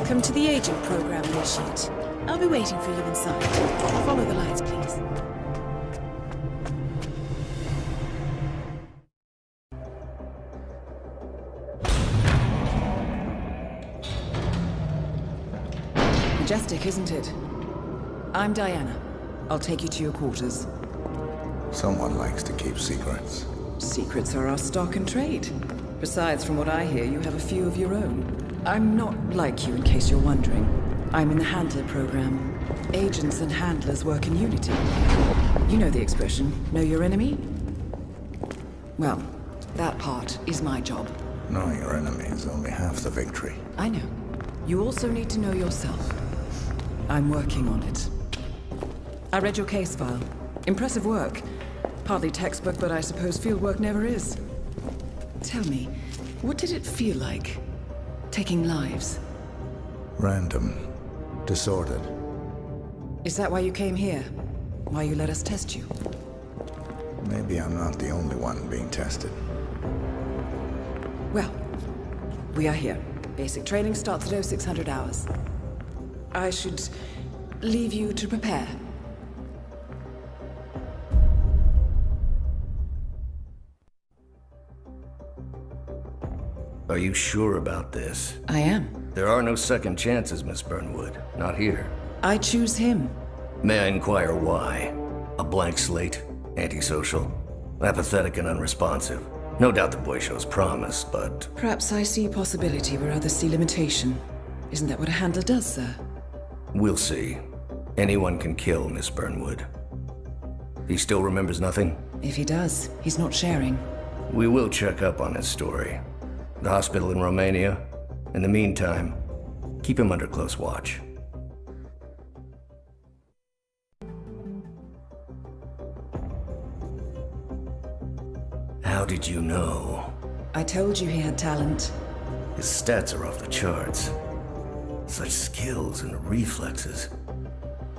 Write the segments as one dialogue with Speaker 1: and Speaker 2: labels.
Speaker 1: Welcome to the agent program, Initiate. I'll be waiting for you inside. Follow the lights, please. Majestic, isn't it? I'm Diana. I'll take you to your quarters.
Speaker 2: Someone likes to keep secrets.
Speaker 1: Secrets are our stock and trade. Besides, from what I hear, you have a few of your own. I'm not like you, in case you're wondering. I'm in the Handler program. Agents and handlers work in unity. You know the expression, know your enemy? Well, that part is my job.
Speaker 2: Knowing your enemy is only half the victory.
Speaker 1: I know. You also need to know yourself. I'm working on it. I read your case file. Impressive work. Hardly textbook, but I suppose field work never is. Tell me, what did it feel like, taking lives?
Speaker 2: Random. Disordered.
Speaker 1: Is that why you came here? Why you let us test you?
Speaker 2: Maybe I'm not the only one being tested.
Speaker 1: Well, we are here. Basic training starts at 0600 hours. I should leave you to prepare.
Speaker 3: Are you sure about this?
Speaker 1: I am.
Speaker 3: There are no second chances, Miss Burnwood. Not here.
Speaker 1: I choose him.
Speaker 3: May I inquire why? A blank slate? Antisocial? Apathetic and unresponsive? No doubt the boy shows promise, but...
Speaker 1: Perhaps I see possibility where others see limitation. Isn't that what a handler does, sir?
Speaker 3: We'll see. Anyone can kill Miss Burnwood. He still remembers nothing?
Speaker 1: If he does, he's not sharing.
Speaker 3: We will check up on his story. The hospital in Romania. In the meantime, keep him under close watch. How did you know?
Speaker 1: I told you he had talent.
Speaker 3: His stats are off the charts. Such skills and reflexes.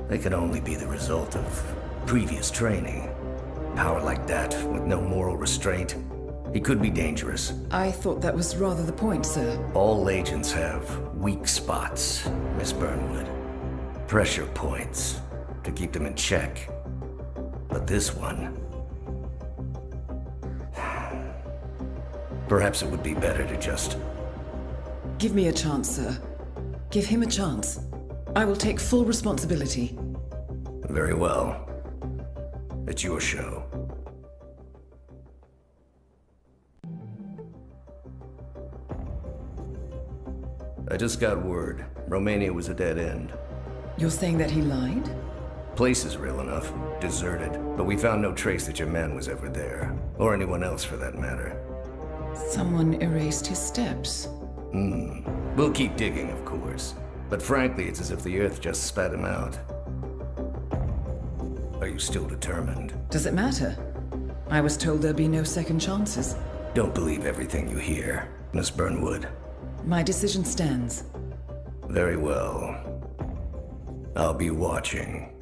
Speaker 3: They could only be the result of previous training. Power like that, with no moral restraint. He could be dangerous.
Speaker 1: I thought that was rather the point, sir.
Speaker 3: All agents have weak spots, Miss Burnwood. Pressure points to keep them in check. But this one... Perhaps it would be better to just...
Speaker 1: Give me a chance, sir. Give him a chance. I will take full responsibility.
Speaker 3: Very well. It's your show. I just got word. Romania was a dead end.
Speaker 1: You're saying that he lied?
Speaker 3: Place is real enough. Deserted. But we found no trace that your man was ever there. Or anyone else for that matter.
Speaker 1: Someone erased his steps.
Speaker 3: We'll keep digging, of course. But frankly, it's as if the Earth just spat him out. Are you still determined?
Speaker 1: Does it matter? I was told there'd be no second chances.
Speaker 3: Don't believe everything you hear, Miss Burnwood.
Speaker 1: My decision stands.
Speaker 3: Very well. I'll be watching.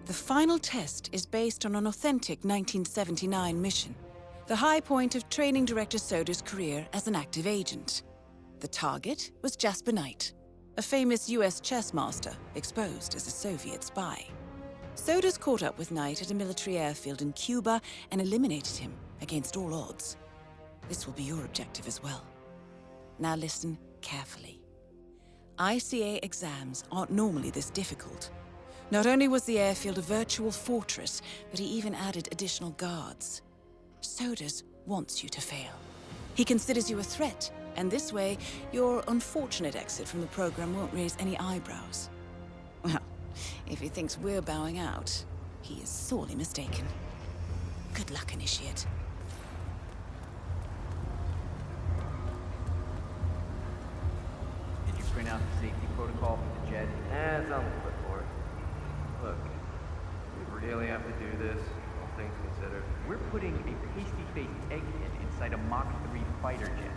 Speaker 1: The final test is based on an authentic 1979 mission. The high point of training Director Soda's career as an active agent. The target was Jasper Knight, a famous US chess master exposed as a Soviet spy. Soda's caught up with Knight at a military airfield in Cuba and eliminated him against all odds. This will be your objective as well. Now listen carefully. ICA exams aren't normally this difficult. Not only was the airfield a virtual fortress, but he even added additional guards. Sodas wants you to fail. He considers you a threat, and this way, your unfortunate exit from the program won't raise any eyebrows. Well, if he thinks we're bowing out, he is sorely mistaken. Good luck, Initiate.
Speaker 4: Did you print out the safety protocol for the jet?
Speaker 5: It's on the clipboard. Look, we really have to do this, all things considered.
Speaker 4: We're putting a pasty-faced egghead inside a Mach 3 fighter jet.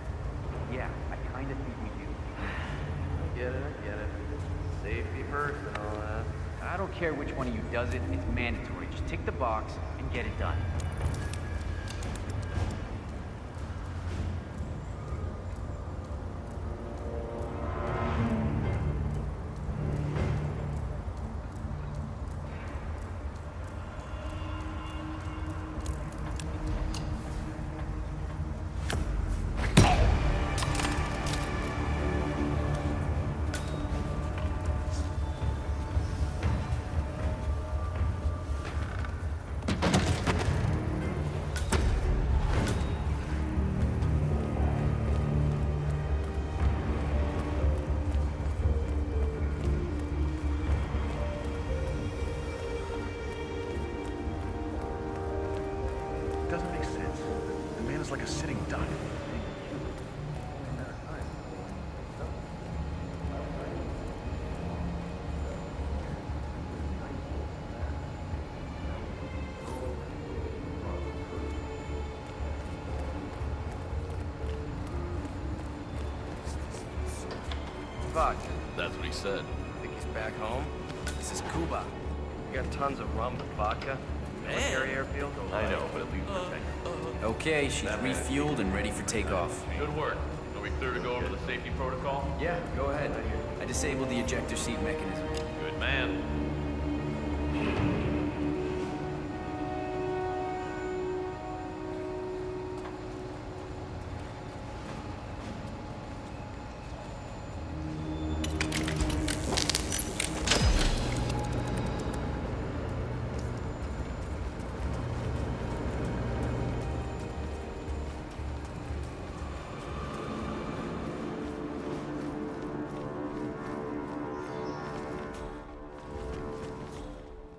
Speaker 4: Yeah, I kinda think we do.
Speaker 5: I get it. Safety first and all that.
Speaker 4: I don't care which one of you does it, it's mandatory. Just tick the box and get it done.
Speaker 6: done.
Speaker 5: Vodka.
Speaker 6: That's what he said.
Speaker 5: Think he's back home? This is Cuba. We got tons of rum and vodka. Military airfield.
Speaker 6: I know, but at least protect.
Speaker 7: Okay, she's refueled and ready for takeoff.
Speaker 6: Good work. Are we clear to go over the safety protocol?
Speaker 7: Yeah, go ahead. I disabled the ejector seat mechanism.
Speaker 6: Good man.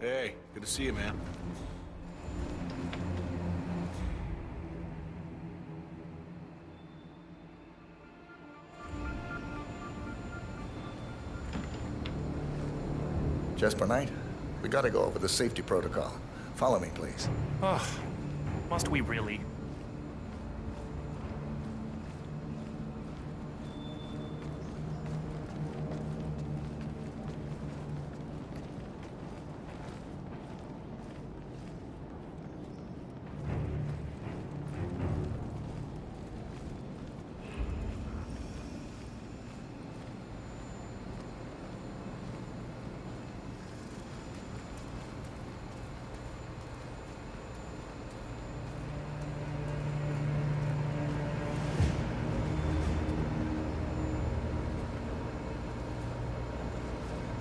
Speaker 8: Hey, good to see you, man.
Speaker 2: Jasper Knight, we gotta go over the safety protocol. Follow me, please.
Speaker 9: Oh, must we really?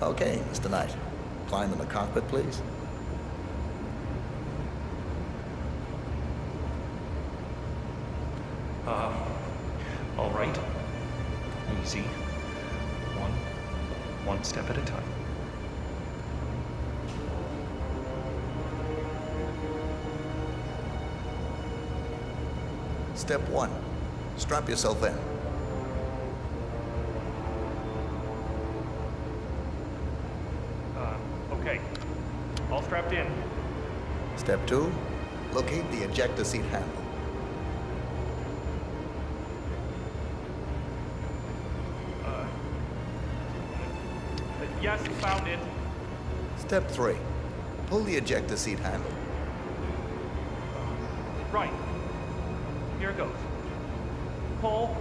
Speaker 2: Okay, Mr. Knight. Climb in the cockpit, please.
Speaker 9: All right. Easy. One step at a time.
Speaker 2: Step 1. Strap yourself in.
Speaker 9: Okay. All strapped in.
Speaker 2: Step 2. Locate the ejector seat handle.
Speaker 9: Yes, found it.
Speaker 2: Step 3. Pull the ejector seat handle.
Speaker 9: Right. Here it goes. Pull.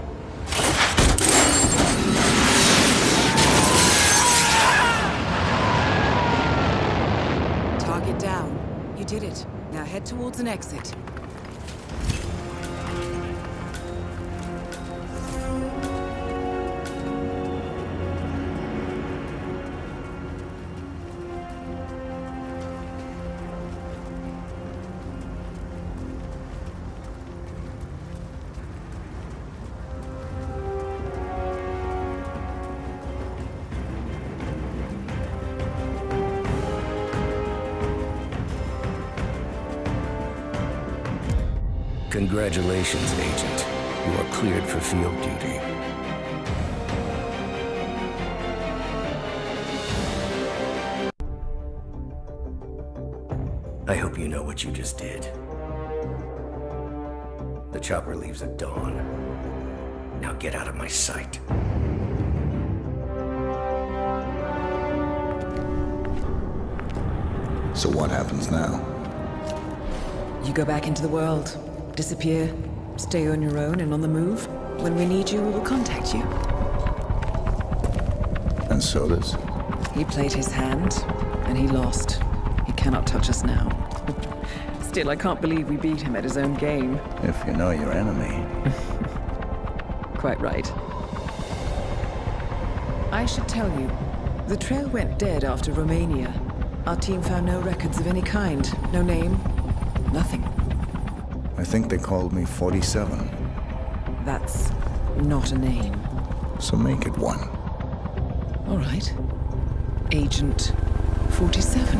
Speaker 1: Target down. You did it. Now head towards an exit.
Speaker 3: Congratulations, Agent. You are cleared for field duty. I hope you know what you just did. The chopper leaves at dawn. Now get out of my sight.
Speaker 2: So what happens now?
Speaker 1: You go back into the world, disappear, stay on your own and on the move. When we need you, we will contact you.
Speaker 2: And so does.
Speaker 1: He played his hand, and he lost. He cannot touch us now. Still, I can't believe we beat him at his own game.
Speaker 2: If you know your enemy.
Speaker 1: Quite right. I should tell you, the trail went dead after Romania. Our team found no records of any kind. No name, nothing.
Speaker 2: I think they called me 47.
Speaker 1: That's not a name.
Speaker 2: So make it one.
Speaker 1: All right. Agent 47.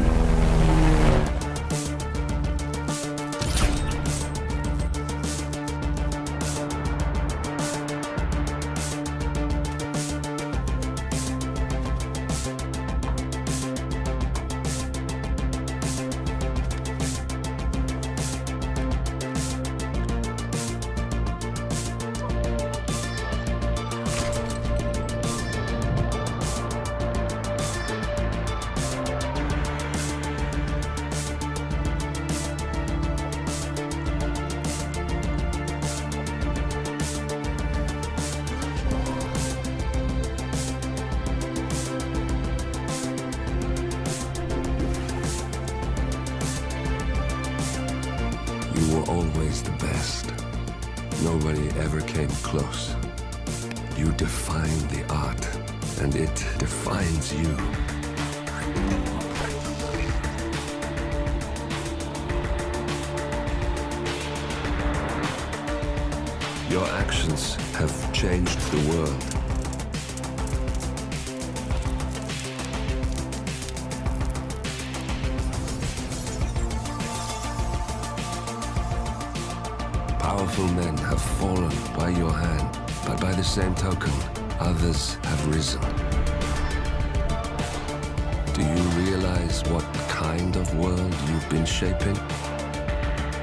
Speaker 10: were always the best. Nobody ever came close. You define the art, and it defines you. Your actions have changed the world. Powerful men have fallen by your hand, but by the same token, others have risen. Do you realize what kind of world you've been shaping?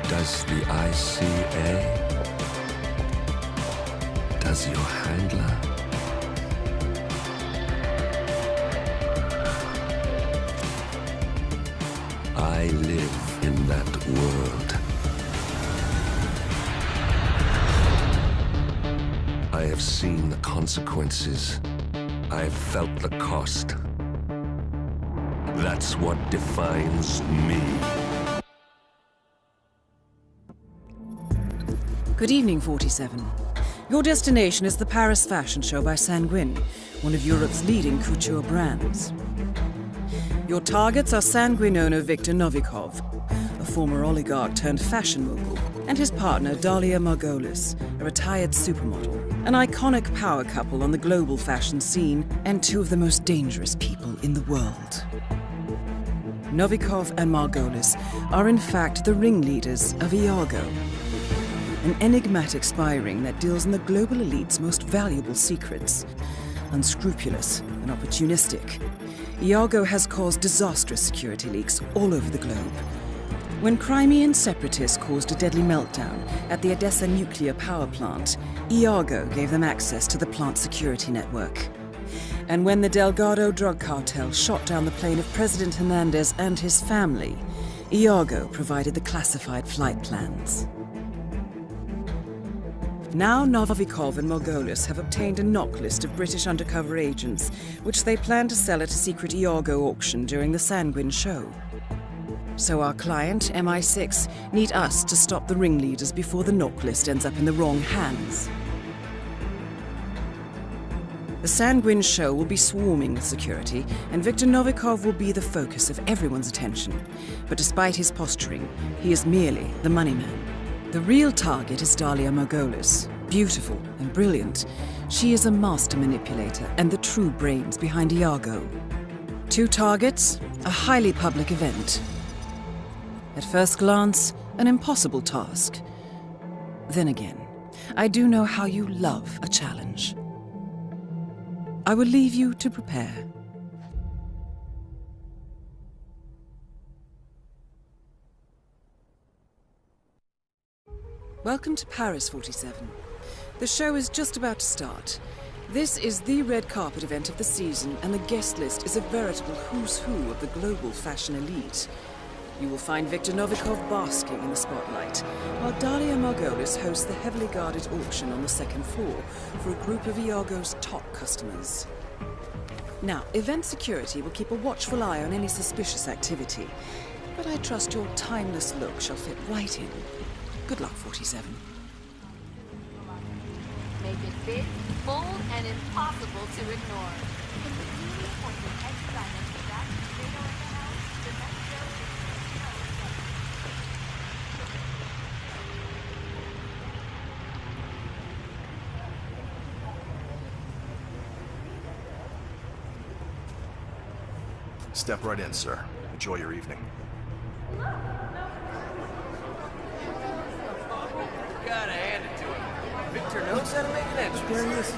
Speaker 10: Does the ICA? Does your handler? I live in that world. I have seen the consequences. I have felt the cost. That's what defines me.
Speaker 11: Good evening, 47. Your destination is the Paris Fashion Show by Sanguine, one of Europe's leading couture brands. Your targets are Sanguine owner Viktor Novikov, a former oligarch turned fashion mogul, and his partner Dalia Margolis, a retired supermodel, an iconic power couple on the global fashion scene, and two of the most dangerous people in the world. Novikov and Margolis are in fact the ringleaders of Iago, an enigmatic spy ring that deals in the global elite's most valuable secrets. Unscrupulous and opportunistic, Iago has caused disastrous security leaks all over the globe. When Crimean separatists caused a deadly meltdown at the Odessa nuclear power plant, Iago gave them access to the plant's security network. And when the Delgado drug cartel shot down the plane of President Hernandez and his family, Iago provided the classified flight plans. Now Novikov and Margolis have obtained a knock list of British undercover agents, which they plan to sell at a secret Iago auction during the Sanguine show. So our client, MI6, need us to stop the ringleaders before the knock list ends up in the wrong hands. The Sanguine show will be swarming with security, and Viktor Novikov will be the focus of everyone's attention. But despite his posturing, he is merely the money man. The real target is Dalia Margolis. Beautiful and brilliant, she is a master manipulator and the true brains behind Iago. Two targets, a highly public event. At first glance, an impossible task. Then again, I do know how you love a challenge. I will leave you to prepare. Welcome to Paris, 47. The show is just about to start. This is the red carpet event of the season, and the guest list is a veritable who's who of the global fashion elite. You will find Viktor Novikov basking in the spotlight, while Dalia Margolis hosts the heavily guarded auction on the second floor for a group of Iago's top customers. Now, event security will keep a watchful eye on any suspicious activity, but I trust your timeless look shall fit right in. Good luck, 47.
Speaker 12: Make it big, bold, and impossible to ignore. In the newly appointed head designer for that potato in the house, the next show is
Speaker 8: Step right in, sir. Enjoy your evening.
Speaker 5: Gotta hand it to him. Victor knows how to make an entrance.
Speaker 3: There he is.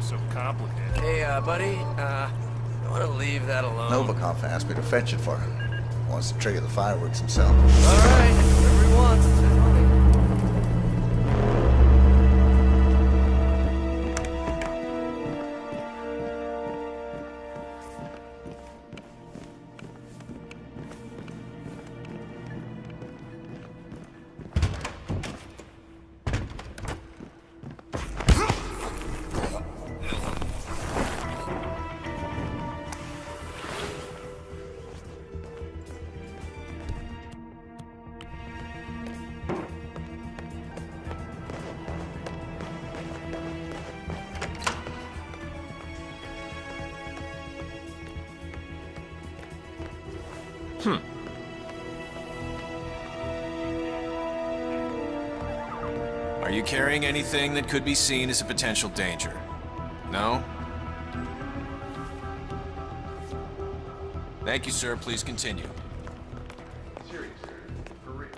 Speaker 9: so complicated.
Speaker 5: Hey, buddy, you wanna leave that alone?
Speaker 2: Novikov asked me to fetch it for him. Wants to trigger the fireworks himself.
Speaker 5: Alright, whatever he wants.
Speaker 7: Are you carrying anything that could be seen as a potential danger? No? Thank you, sir. Please continue.
Speaker 5: Seriously, for real.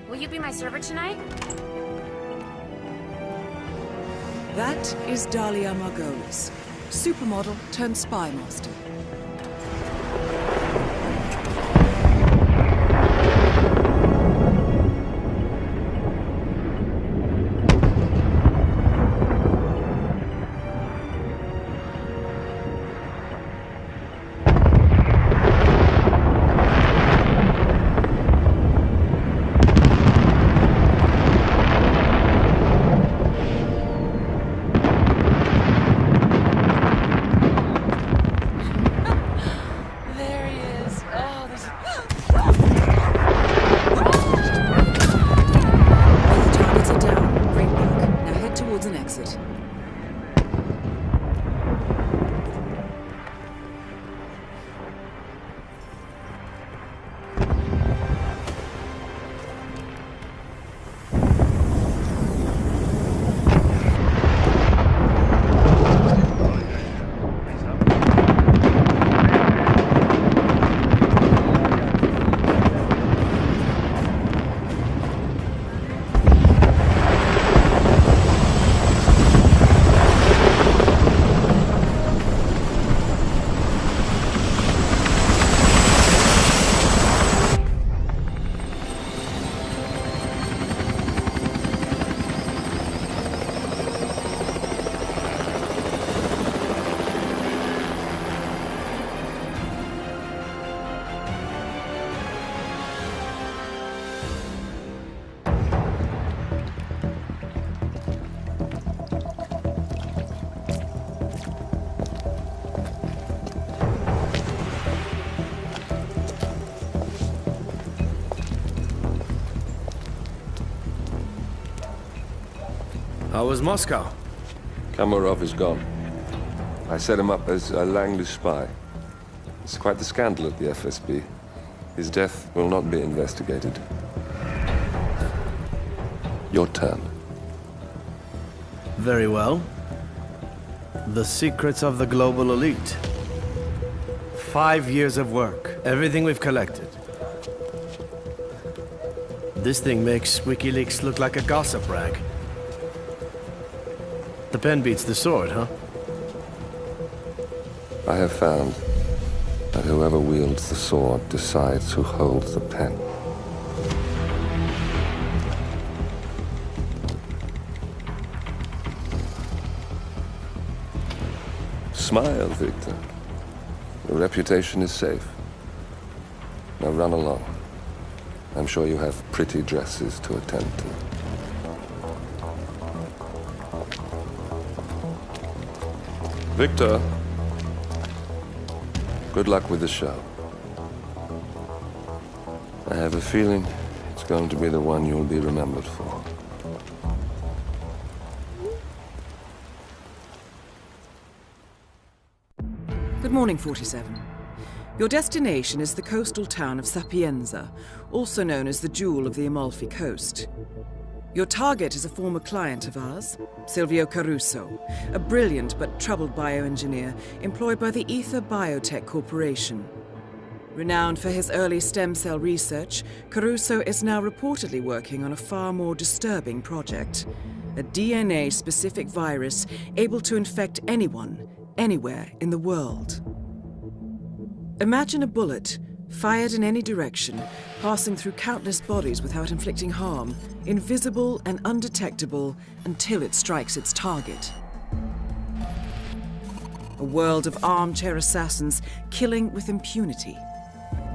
Speaker 12: Will you be my server tonight?
Speaker 11: That is Dahlia Margolis, supermodel turned spy master.
Speaker 3: How was Moscow?
Speaker 10: Kamarov is gone. I set him up as a Langley spy. It's quite the scandal at the FSB. His death will not be investigated. Your turn.
Speaker 3: Very well. The secrets of the global elite. 5 years of work, everything we've collected. This thing makes WikiLeaks look like a gossip rag. The pen beats the sword, huh?
Speaker 10: I have found that whoever wields the sword decides who holds the pen. Smile, Victor. Your reputation is safe. Now run along. I'm sure you have pretty dresses to attend to. Victor, good luck with the show. I have a feeling it's going to be the one you'll be remembered for.
Speaker 11: Good morning, 47. Your destination is the coastal town of Sapienza, also known as the Jewel of the Amalfi Coast. Your target is a former client of ours, Silvio Caruso, a brilliant but troubled bioengineer employed by the Ether Biotech Corporation. Renowned for his early stem cell research, Caruso is now reportedly working on a far more disturbing project, a DNA-specific virus able to infect anyone, anywhere in the world. Imagine a bullet, fired in any direction, passing through countless bodies without inflicting harm, invisible and undetectable until it strikes its target. A world of armchair assassins killing with impunity.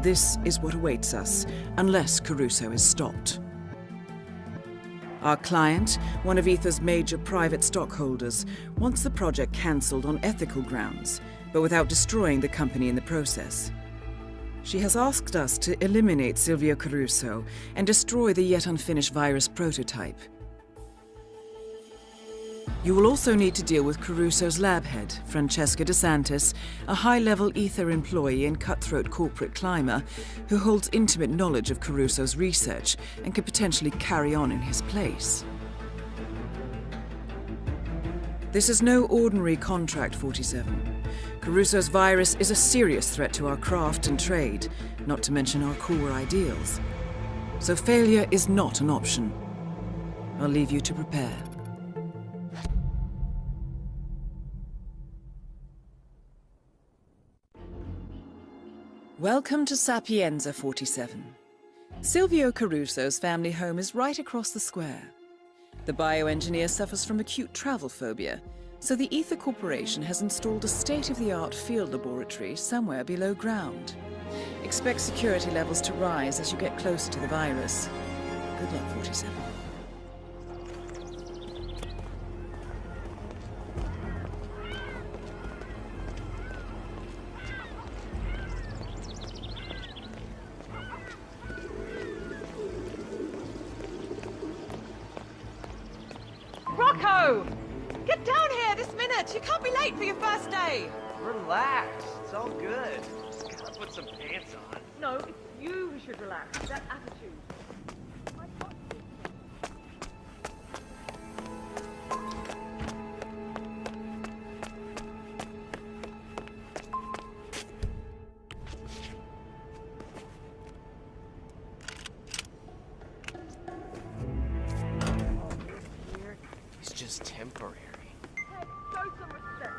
Speaker 11: This is what awaits us, unless Caruso is stopped. Our client, one of Ether's major private stockholders, wants the project cancelled on ethical grounds, but without destroying the company in the process. She has asked us to eliminate Silvio Caruso and destroy the yet unfinished virus prototype. You will also need to deal with Caruso's lab head, Francesca DeSantis, a high-level Ether employee and cutthroat corporate climber who holds intimate knowledge of Caruso's research and could potentially carry on in his place. This is no ordinary contract, 47. Caruso's virus is a serious threat to our craft and trade, not to mention our core ideals. So failure is not an option. I'll leave you to prepare. Welcome to Sapienza, 47. Silvio Caruso's family home is right across the square. The bioengineer suffers from acute travel phobia, so the Ether Corporation has installed a state-of-the-art field laboratory somewhere below ground. Expect security levels to rise as you get closer to the virus. Good luck, 47.
Speaker 13: Rocco! Get down here this minute! You can't be late for your first day!
Speaker 5: Relax. It's all good. Just gotta put some pants on.
Speaker 13: No, it's you who should relax. That attitude.
Speaker 5: It's just temporary.
Speaker 13: Hey, show some respect.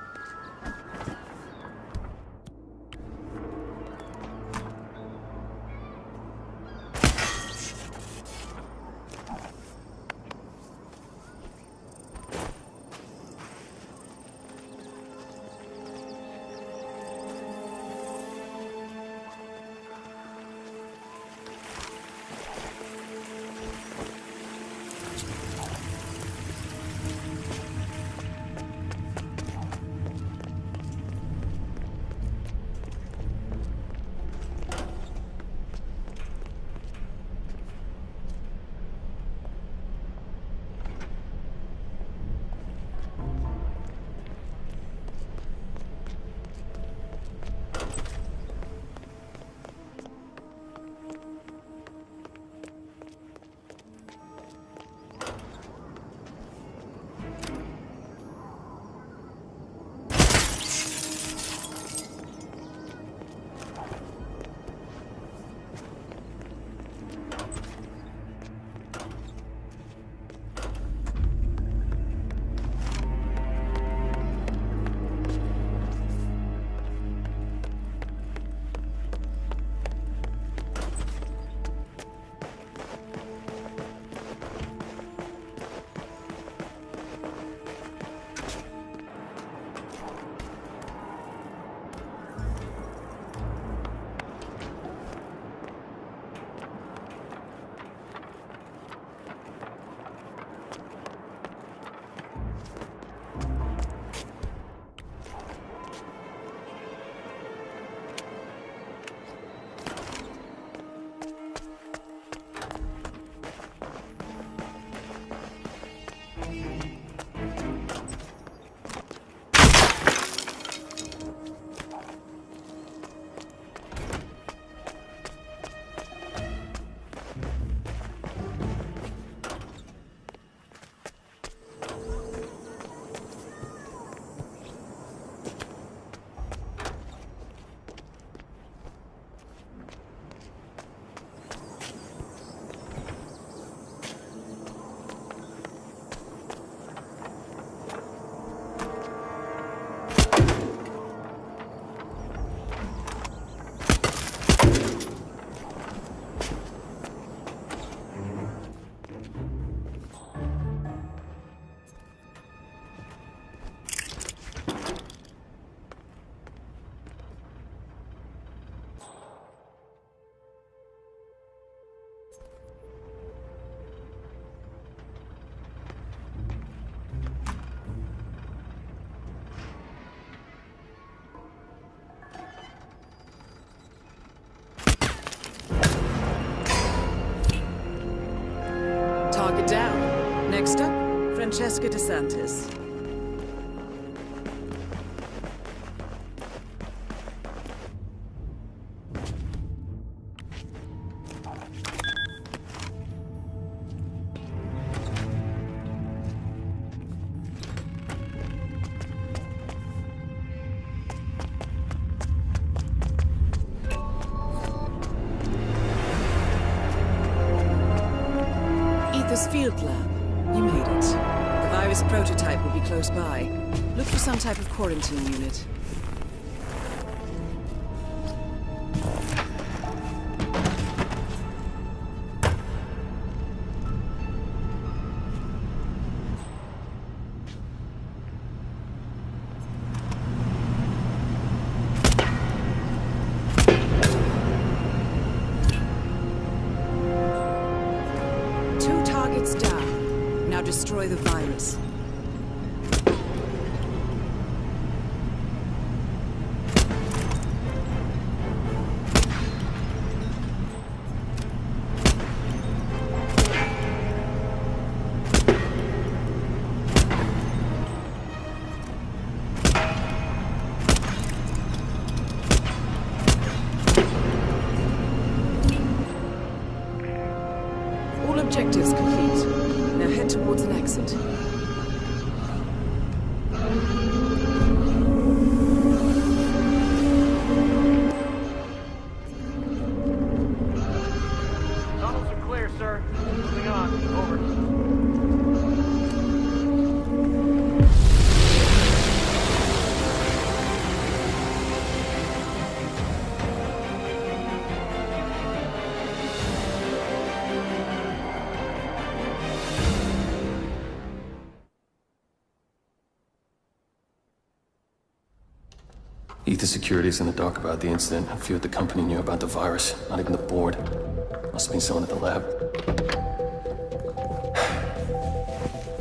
Speaker 11: Target down. Next up, Francesca DeSantis. Ether's field lab. You made it. The virus prototype will be close by. Look for some type of quarantine unit. Targets down. Now destroy the virus. All objectives complete. Now head towards an exit.
Speaker 5: Tunnels are clear, sir. Moving on. Over.
Speaker 14: Ether Security's in the dark about the incident. A few at the company knew about the virus. Not even the board. Must have been someone at the lab.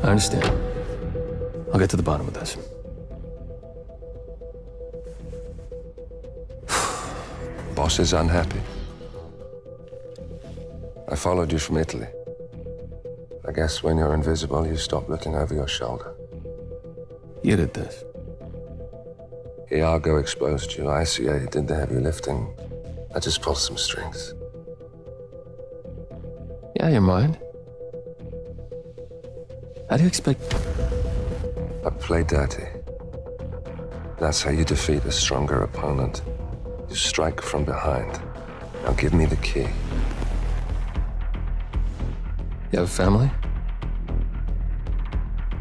Speaker 14: I understand. I'll get to the bottom of this.
Speaker 10: Boss is unhappy. I followed you from Italy. I guess when you're invisible, you stop looking over your shoulder.
Speaker 14: You did this.
Speaker 10: Iago exposed you. ICA did the heavy lifting. I just pulled some strings.
Speaker 14: Yeah, your mind. How do you expect...
Speaker 10: I play dirty. That's how you defeat a stronger opponent. You strike from behind. Now give me the key.
Speaker 14: You have a family?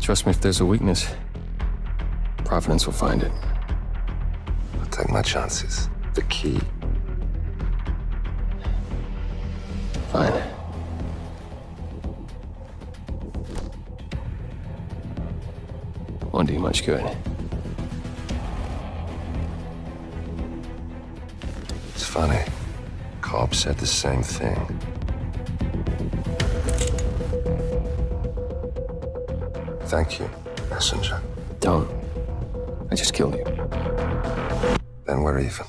Speaker 14: Trust me, if there's a weakness, Providence will find it.
Speaker 10: I'll take my chances. The key.
Speaker 14: Fine. Won't do you much good.
Speaker 10: It's funny. Cobb said the same thing. Thank you, messenger.
Speaker 14: Don't. I just killed you.
Speaker 10: Then we're even.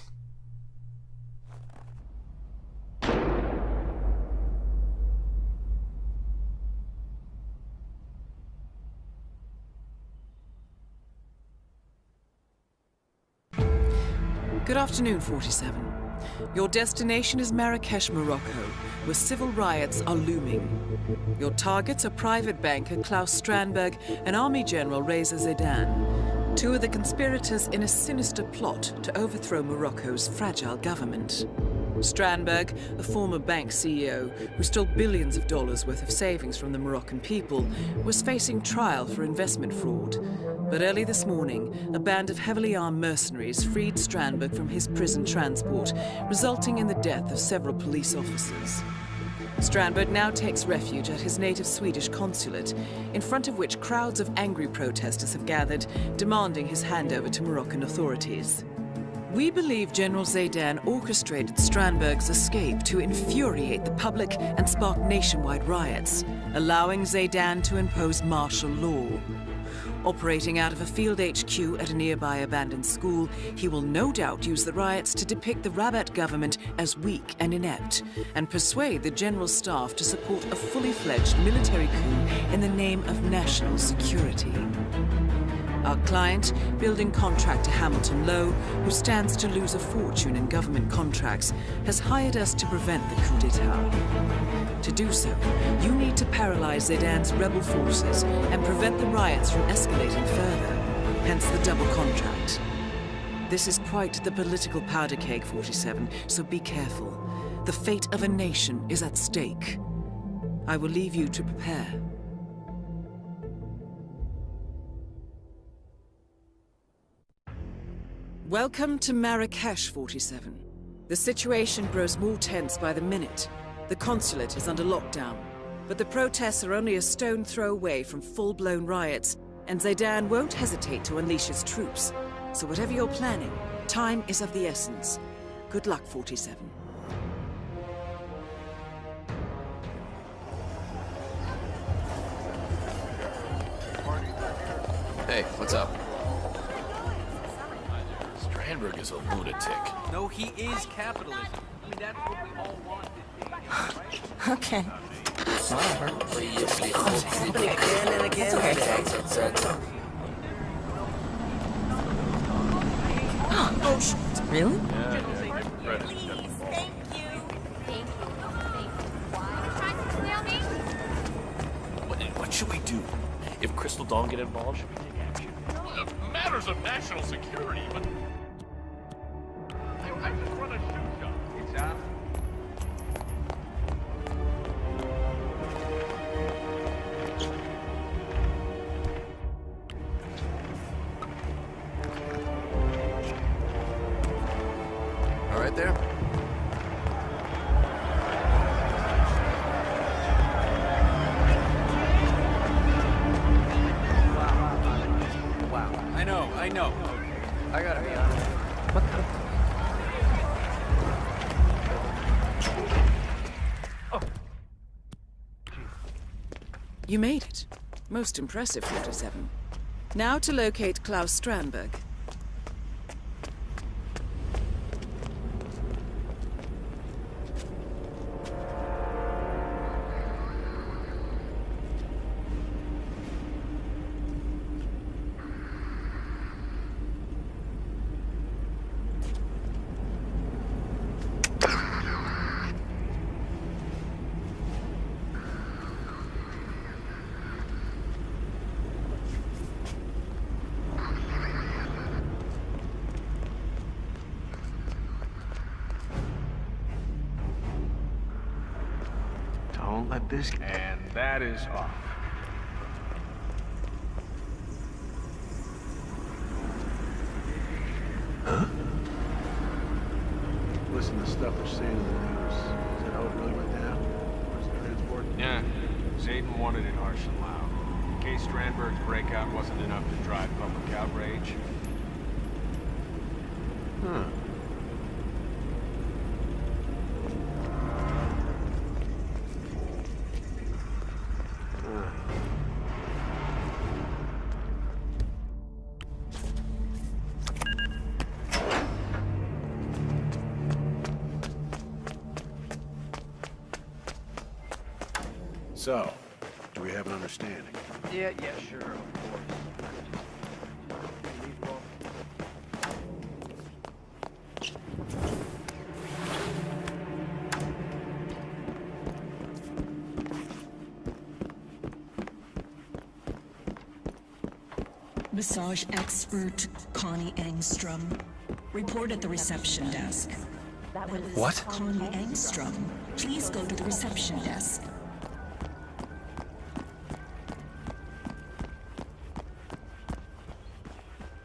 Speaker 11: Good afternoon, 47. Your destination is Marrakesh, Morocco, where civil riots are looming. Your targets are private banker Klaus Strandberg and Army General Reza Zaidan, two of the conspirators in a sinister plot to overthrow Morocco's fragile government. Strandberg, a former bank CEO who stole billions of dollars worth of savings from the Moroccan people, was facing trial for investment fraud. But early this morning, a band of heavily armed mercenaries freed Strandberg from his prison transport, resulting in the death of several police officers. Strandberg now takes refuge at his native Swedish consulate, in front of which crowds of angry protesters have gathered, demanding his handover to Moroccan authorities. We believe General Zaidan orchestrated Strandberg's escape to infuriate the public and spark nationwide riots, allowing Zaidan to impose martial law. Operating out of a field HQ at a nearby abandoned school, he will no doubt use the riots to depict the Rabat government as weak and inept, and persuade the general staff to support a fully fledged military coup in the name of national security. Our client, building contractor Hamilton Lowe, who stands to lose a fortune in government contracts, has hired us to prevent the coup d'etat. To do so, you need to paralyze Zaidan's rebel forces and prevent the riots from escalating further, hence the double contract. This is quite the political powder keg, 47, so be careful. The fate of a nation is at stake. I will leave you to prepare. Welcome to Marrakesh, 47. The situation grows more tense by the minute. The consulate is under lockdown, but the protests are only a stone throw away from full-blown riots, and Zaidan won't hesitate to unleash his troops. So whatever you're planning, time is of the essence. Good luck, 47.
Speaker 7: Hey, what's up? Strandberg is a lunatic.
Speaker 5: No, he is capitalism. I mean, that's what we all wanted.
Speaker 15: Okay. Oh, shit. Really?
Speaker 12: Please, thank you. Thank you. Why? You're trying to snail me?
Speaker 6: What should we do? If Crystal Dawn get involved, should we take action? Well, matters of national security, but I just run a shoe shop.
Speaker 5: It's out.
Speaker 7: All right there?
Speaker 5: Wow. I know. I gotta be honest. What the?
Speaker 11: You made it. Most impressive, 47. Now to locate Klaus Strandberg.
Speaker 8: Don't let this...
Speaker 9: And that is off.
Speaker 8: Huh? Listen to stuff they're saying in the news. Is that how it really went down? Where's the transport?
Speaker 16: Yeah. Zayden wanted it harsh and loud. In case Strandberg's breakout wasn't enough to drive public outrage.
Speaker 8: Huh. So, do we have an understanding?
Speaker 5: Yeah, sure, of course.
Speaker 17: Massage expert Connie Engstrom. Report at the reception desk.
Speaker 8: What?
Speaker 17: Connie Engstrom. Please go to the reception desk.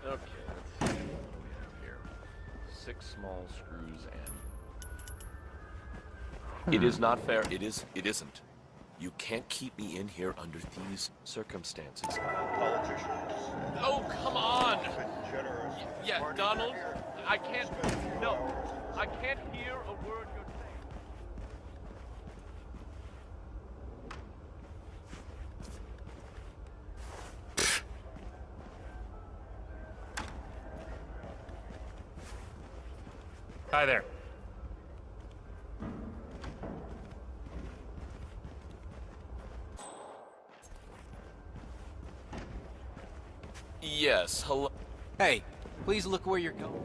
Speaker 6: Okay, let's see what we have here. 6 small screws and... It is not fair. It isn't. You can't keep me in here under these circumstances. Oh, come on! Yeah, Donald, I can't... No, I can't hear a word you're saying.
Speaker 9: Hi there.
Speaker 6: Yes, hello.
Speaker 5: Hey, please look where you're going.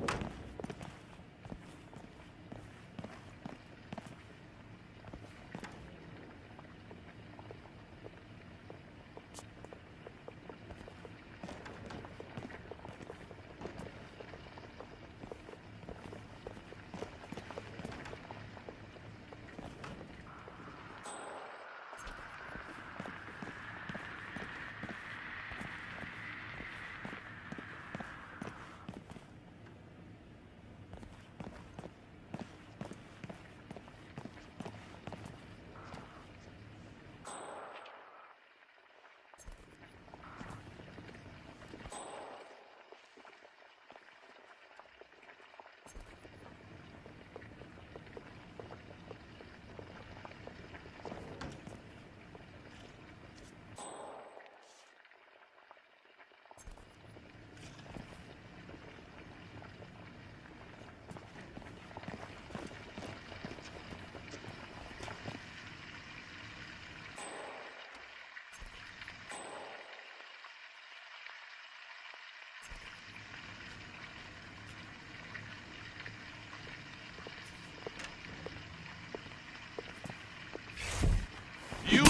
Speaker 6: You...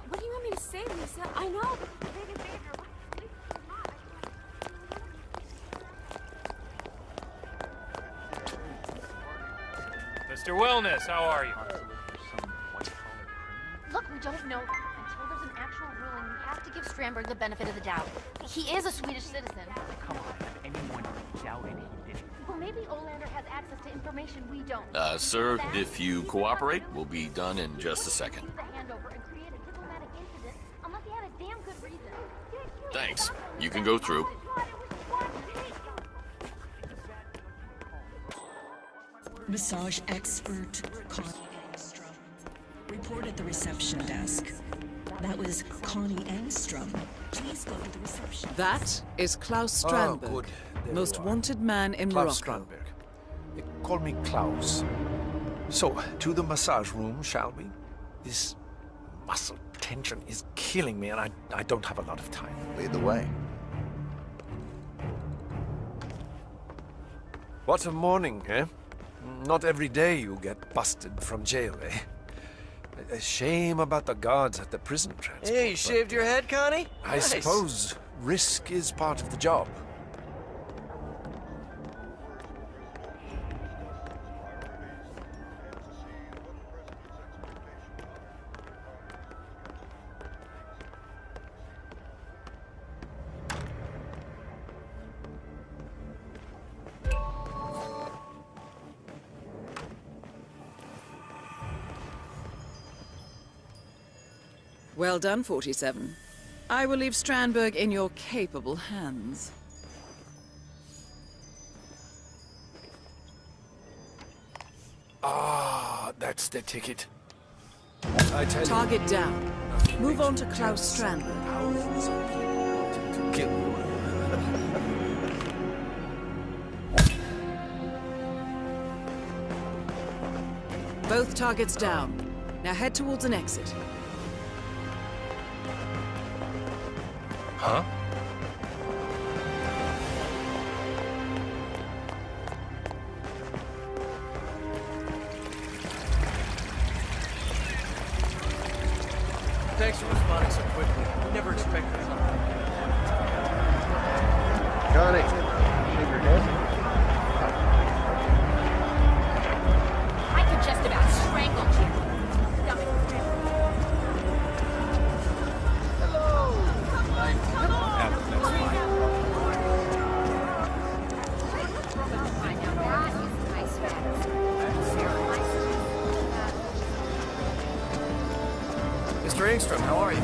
Speaker 12: What do you want me to say, Lisa? I know.
Speaker 9: Mr. Wellness, how are you?
Speaker 12: Look, we don't know that. Until there's an actual ruling, we have to give Strandberg the benefit of the doubt. He is a Swedish citizen.
Speaker 4: Come on, if anyone doubted he did it.
Speaker 12: Well, maybe Olander has access to information we don't.
Speaker 6: Sir, if you cooperate, we'll be done in just a second.
Speaker 12: The handover and create a diplomatic incident unless he had a damn good reason.
Speaker 6: Thanks. You can go through.
Speaker 17: Massage expert Connie Engstrom. Report at the reception desk. That was Connie Engstrom. Please go to the reception.
Speaker 11: That is Klaus Strandberg,
Speaker 8: good. There
Speaker 11: most
Speaker 8: you are.
Speaker 11: wanted man in
Speaker 8: Klaus
Speaker 11: Morocco.
Speaker 8: Strandberg. They call me Klaus. So, to the massage room, shall we? This muscle tension is killing me, and I don't have a lot of time.
Speaker 2: Lead the way.
Speaker 8: What a morning, eh? Not every day you get busted from jail, eh? A shame about the guards at the prison transport.
Speaker 5: Hey, you shaved your head, Connie?
Speaker 8: I suppose risk is part of the job.
Speaker 11: Well done, 47. I will leave Strandberg in your capable hands.
Speaker 8: Ah, that's the ticket. I tell
Speaker 11: Target
Speaker 8: you,
Speaker 11: down. Move on to Klaus Strandberg.
Speaker 8: thousands of people wanted to kill you.
Speaker 11: Both targets down. Now head towards an exit.
Speaker 8: Huh?
Speaker 5: Thanks for responding so quickly. Never expected something.
Speaker 2: Connie, shake your head.
Speaker 12: I could just about strangle you.
Speaker 5: Mr. Engstrom, how are you?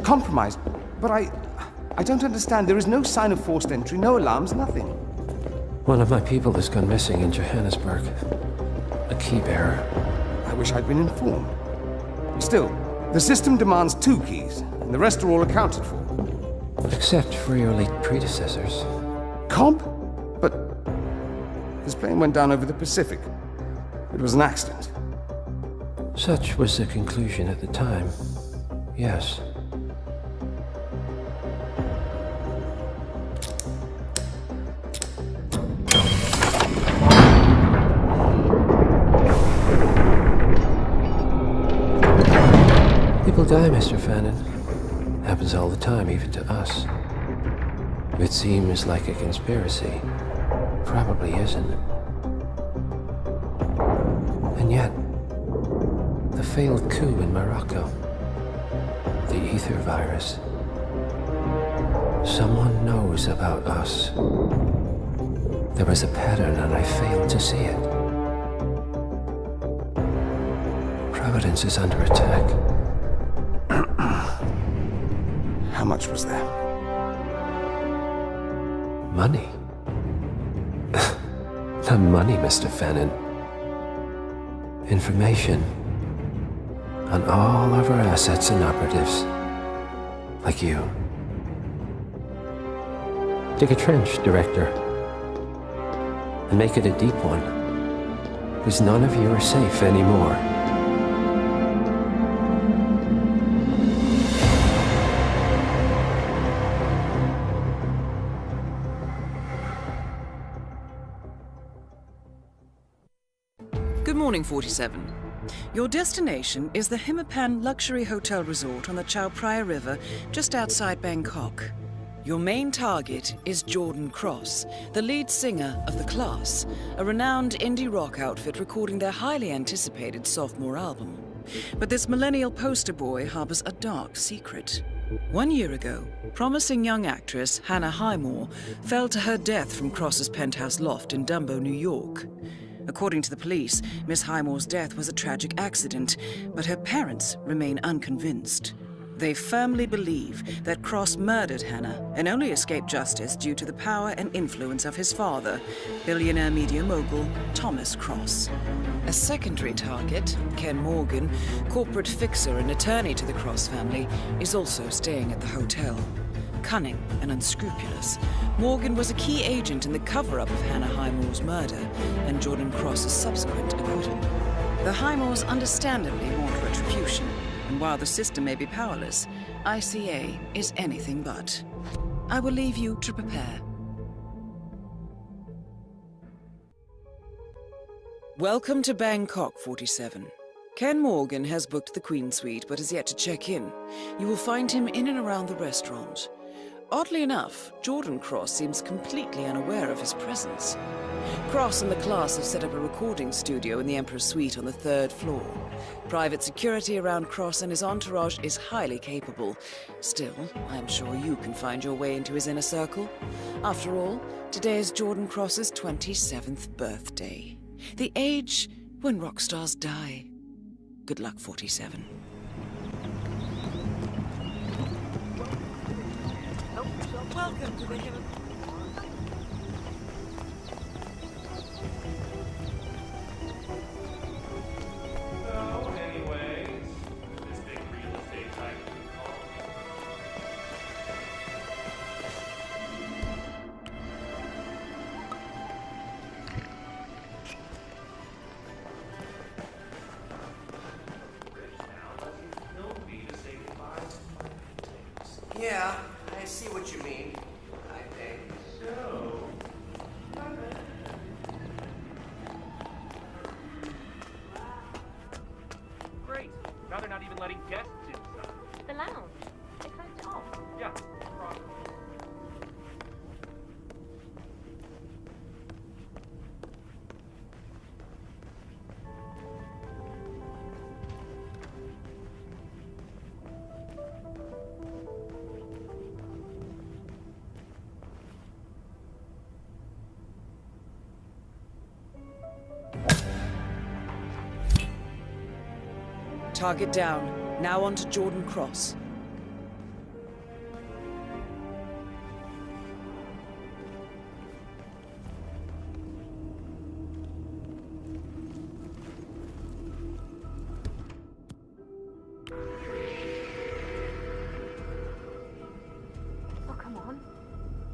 Speaker 18: compromised. But I don't understand. There is no sign of forced entry, no alarms, nothing.
Speaker 14: One of my people has gone missing in Johannesburg. A key bearer.
Speaker 18: I wish I'd been informed. Still, the system demands 2 keys, and the rest are all accounted for.
Speaker 14: Except for your late predecessors.
Speaker 18: Cobb? But his plane went down over the Pacific. It was an accident.
Speaker 14: Such was the conclusion at the time. Yes. People die, Mr. Fannin. Happens all the time, even to us. It seems like a conspiracy. Probably isn't. And yet, the failed coup in Morocco, the ether virus. Someone knows about us. There was a pattern and I failed to see it. Providence is under attack.
Speaker 18: How much was there?
Speaker 14: Money? Not money, Mr. Fannin. Information on all of our assets and operatives. Like you. Dig a trench, Director. And make it a deep one. Because none of you are safe anymore.
Speaker 11: Good morning, 47. Your destination is the Hitman luxury hotel resort on the Chao Phraya River, just outside Bangkok. Your main target is Jordan Cross, the lead singer of The Class, a renowned indie rock outfit recording their highly anticipated sophomore album. But this millennial poster boy harbors a dark secret. 1 year ago, promising young actress Hannah Highmore fell to her death from Cross's penthouse loft in Dumbo, New York. According to the police, Miss Highmore's death was a tragic accident, but her parents remain unconvinced. They firmly believe that Cross murdered Hannah and only escaped justice due to the power and influence of his father, billionaire media mogul Thomas Cross. A secondary target, Ken Morgan, corporate fixer and attorney to the Cross family, is also staying at the hotel. Cunning and unscrupulous, Morgan was a key agent in the cover-up of Hannah Highmore's murder and Jordan Cross's subsequent acquittal. The Highmores understandably want retribution, and while the system may be powerless, ICA is anything but. I will leave you to prepare. Welcome to Bangkok, 47. Ken Morgan has booked the Queen Suite but has yet to check in. You will find him in and around the restaurant. Oddly enough, Jordan Cross seems completely unaware of his presence. Cross and The Class have set up a recording studio in the Emperor's Suite on the 3rd floor. Private security around Cross and his entourage is highly capable. Still, I'm sure you can find your way into his inner circle. After all, today is Jordan Cross's 27th birthday. The age when rock stars die. Good luck, 47.
Speaker 13: Welcome to the Hitman.
Speaker 9: So, anyways, this big real estate tycoon
Speaker 3: Yeah, I see what you mean. I think.
Speaker 9: So, great. Now they're not even letting guests inside.
Speaker 12: The lounge. They cut it off.
Speaker 9: Yeah, problem.
Speaker 11: Target down. Now on to Jordan Cross.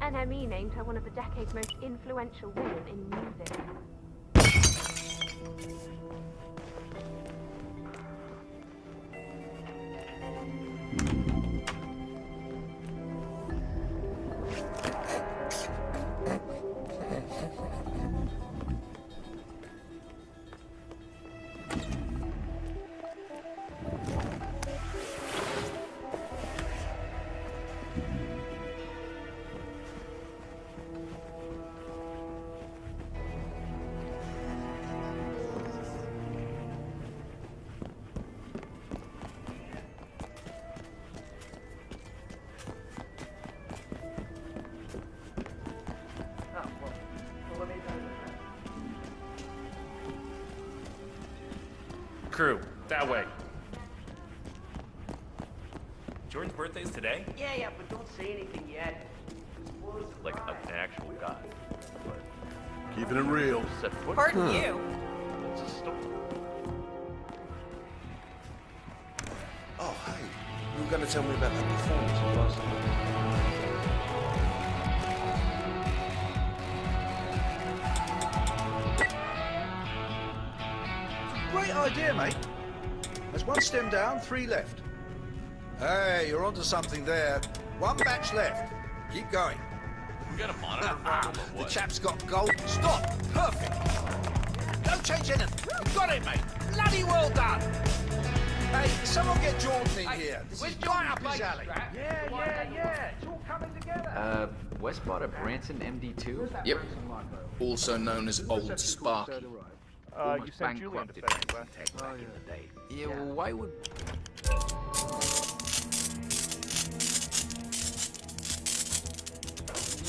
Speaker 12: NME named her one of the decade's most influential women in music.
Speaker 9: Crew, that way. Jordan's birthday's today?
Speaker 5: Yeah, but don't say anything yet.
Speaker 6: Like an actual guy.
Speaker 2: Keeping it real.
Speaker 6: Set foot.
Speaker 15: Pardon you.
Speaker 6: It's a story.
Speaker 2: Oh, hey. You were going to tell me about that performance of last night.
Speaker 19: Great idea, mate. There's one stem down, 3 left. Hey, you're onto something there. 1 batch left. Keep going.
Speaker 6: We got a monitor problem or
Speaker 19: The
Speaker 6: what?
Speaker 19: chap's got gold. Stop! Perfect! Don't change anything. You got it, mate. Bloody well done. Hey, someone get Jordan in here. This is right up his alley.
Speaker 5: Yeah. It's all coming together. West bought a Branson MD2?
Speaker 20: Yep. Also known as Old Sparky.
Speaker 9: You sent Julian to fetch me, Wes.
Speaker 5: Back in the day. Yeah, well, why would...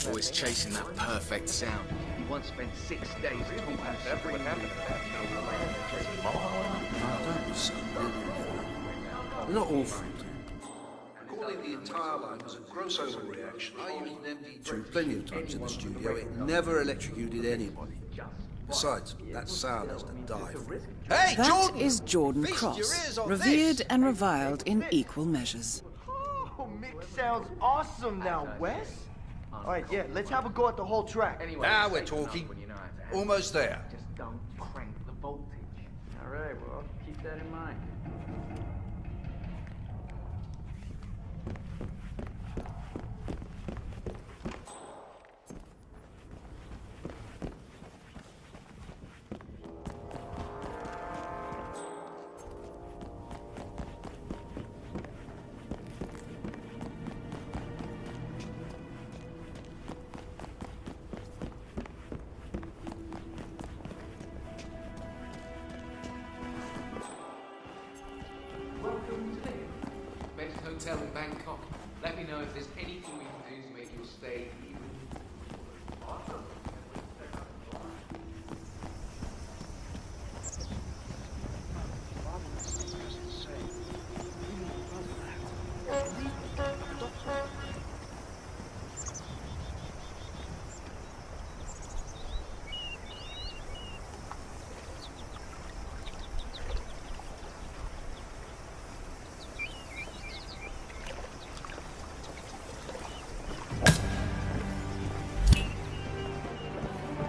Speaker 20: Always chasing that perfect sound.
Speaker 5: He once spent 6 days talking
Speaker 9: That's what happened to that.
Speaker 19: They're not awful. Calling the entire line was a gross overreaction. I used an MD2 plenty of times in the studio. It never electrocuted anybody. Besides, that sound has to die for. Hey,
Speaker 11: That
Speaker 19: Jordan!
Speaker 11: is Jordan
Speaker 19: Feast your
Speaker 11: Cross,
Speaker 19: ears on
Speaker 11: revered
Speaker 19: this.
Speaker 11: and reviled in equal measures.
Speaker 21: Oh, Mick sounds awesome now, Wes. All right, yeah, let's have a go at the whole track.
Speaker 5: Anyway,
Speaker 19: Now we're talking. Almost there.
Speaker 5: Just don't crank the voltage. All right, well, keep that in mind.
Speaker 20: Best hotel in Bangkok. Let me know if there's anything we can do to make your stay even. Awesome.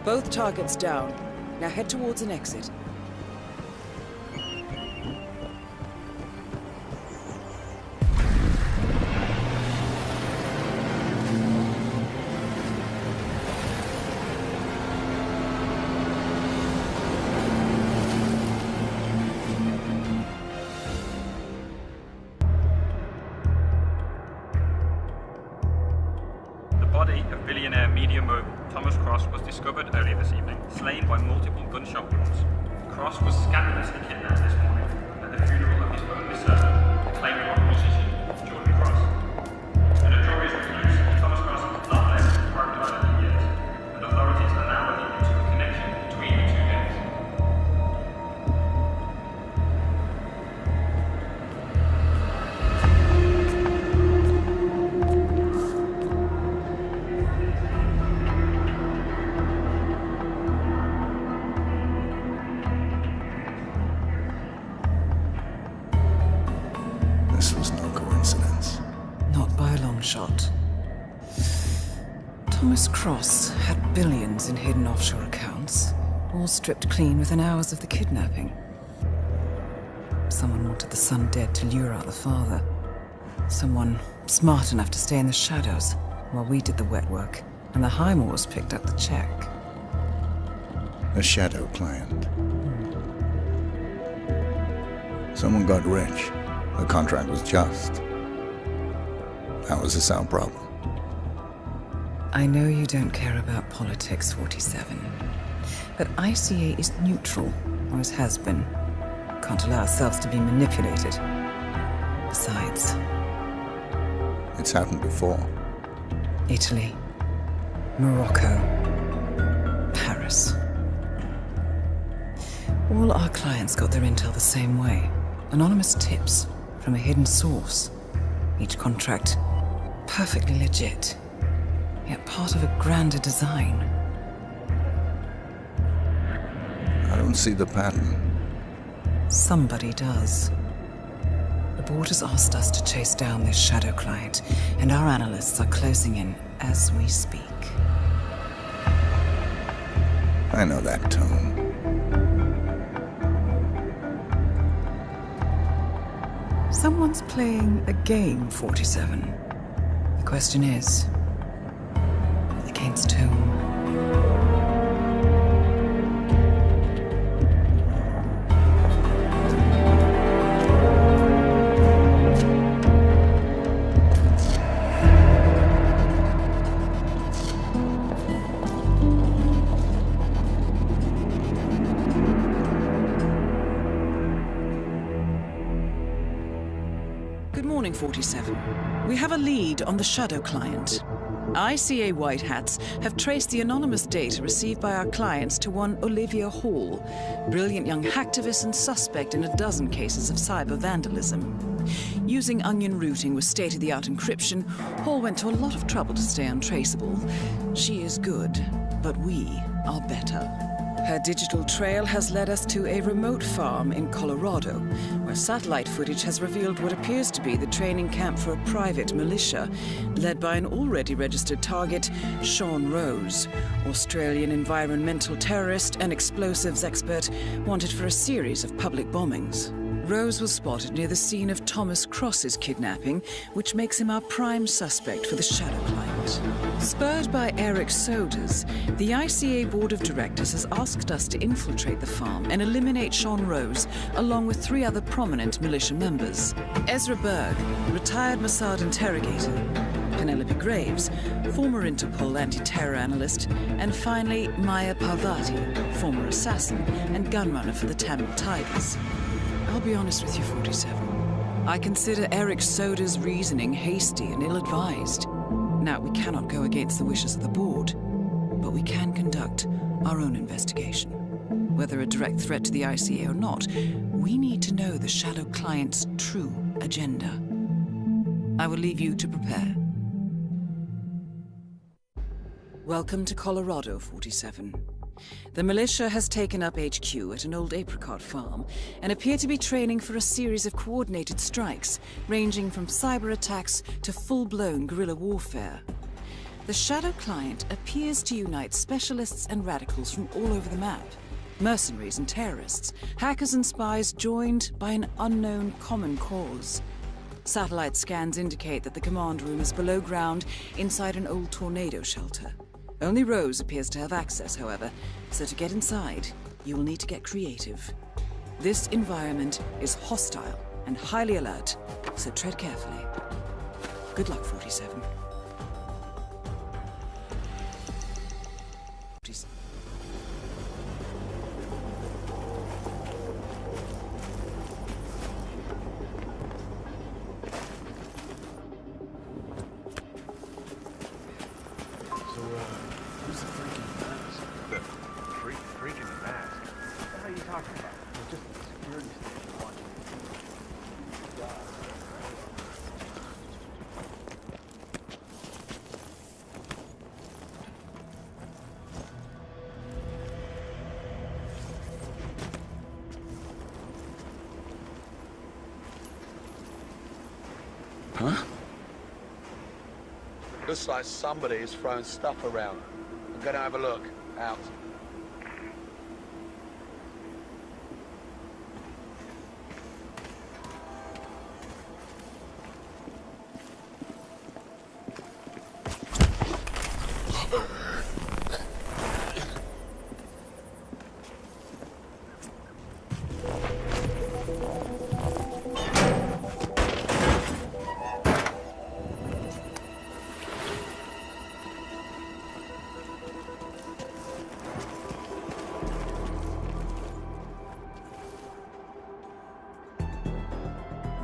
Speaker 11: Both targets down. Now head towards an exit.
Speaker 22: The body of billionaire media mogul Thomas Cross was discovered earlier this evening, slain by multiple gunshot wounds. Cross was scandalously kidnapped this morning at the funeral of his only son, acclaimed rock musician Jordan Cross. The notorious recluse Thomas Cross has not left his private island in years, and authorities are now looking into a connection between the two gangs.
Speaker 2: This was no good.
Speaker 11: Thomas Cross had billions in hidden offshore accounts, all stripped clean within hours of the kidnapping. Someone wanted the son dead to lure out the father. Someone smart enough to stay in the shadows while we did the wet work, and the Highmores picked up the check.
Speaker 2: A shadow client. Someone got rich. The contract was just. That was a sound problem.
Speaker 11: I know you don't care about politics, 47. But ICA is neutral, always has been. Can't allow ourselves to be manipulated. Besides...
Speaker 2: It's happened before.
Speaker 11: Italy, Morocco, Paris. All our clients got their intel the same way. Anonymous tips from a hidden source. Each contract perfectly legit, yet part of a grander design.
Speaker 2: I don't see the pattern.
Speaker 11: Somebody does. The board has asked us to chase down this shadow client, and our analysts are closing in as we speak.
Speaker 2: I know that tone.
Speaker 11: Someone's playing a game, 47. The question is, against whom? Good morning, 47. We have a lead on the shadow client. ICA White Hats have traced the anonymous data received by our clients to one Olivia Hall, brilliant young hacktivist and suspect in a dozen cases of cyber vandalism. Using onion routing with state-of-the-art encryption, Hall went to a lot of trouble to stay untraceable. She is good, but we are better. Her digital trail has led us to a remote farm in Colorado, where satellite footage has revealed what appears to be the training camp for a private militia, led by an already registered target, Sean Rose, Australian environmental terrorist and explosives expert wanted for a series of public bombings. Rose was spotted near the scene of Thomas Cross's kidnapping, which makes him our prime suspect for the shadow client. Spurred by Eric Soders, the ICA Board of Directors has asked us to infiltrate the farm and eliminate Sean Rose, along with 3 other prominent militia members. Ezra Berg, retired Mossad interrogator, Penelope Graves, former Interpol anti-terror analyst, and finally Maya Parvati, former assassin and gunrunner for the Tamil Tigers. I'll be honest with you, 47. I consider Eric Soda's reasoning hasty and ill-advised. Now, we cannot go against the wishes of the board, but we can conduct our own investigation. Whether a direct threat to the ICA or not, we need to know the shadow client's true agenda. I will leave you to prepare. Welcome to Colorado, 47. The militia has taken up HQ at an old apricot farm and appear to be training for a series of coordinated strikes, ranging from cyber attacks to full-blown guerrilla warfare. The shadow client appears to unite specialists and radicals from all over the map. Mercenaries and terrorists, hackers and spies joined by an unknown common cause. Satellite scans indicate that the command room is below ground inside an old tornado shelter. Only Rose appears to have access, however, so to get inside, you will need to get creative. This environment is hostile and highly alert, so tread carefully. Good luck, 47.
Speaker 16: Who's the freak in the mask? The freak in the mask? What are you talking about? It's just a security station watching.
Speaker 2: Huh?
Speaker 1: Looks like somebody is throwing stuff around. I'm gonna have a look. Out.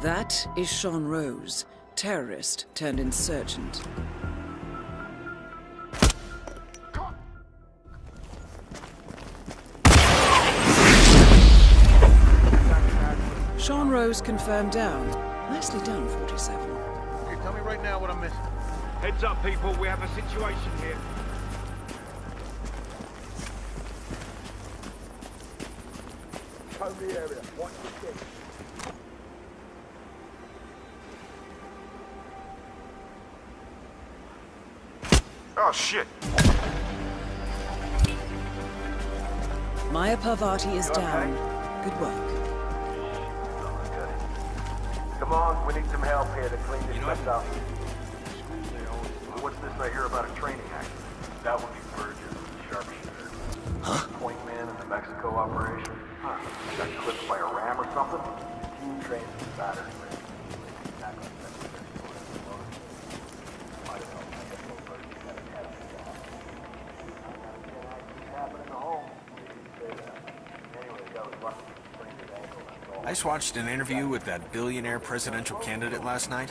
Speaker 11: That is Sean Rose, terrorist turned insurgent. Sean Rose confirmed down. Nicely done, 47.
Speaker 16: Okay, tell me right now what I'm missing. Heads up, people. We have a situation here.
Speaker 1: Comb the area. Watch the kick.
Speaker 16: Oh, shit.
Speaker 11: Maya Parvati is down. Good work.
Speaker 21: Come on, we need some help here to clean this mess up. What's this I hear about a training accident? That would be Burgess, sharpshooter.
Speaker 2: Huh?
Speaker 21: Point man in the Mexico operation. Huh. Got clipped by a ram or something? Team trains in battery.
Speaker 7: I just watched an interview with that billionaire presidential candidate last night.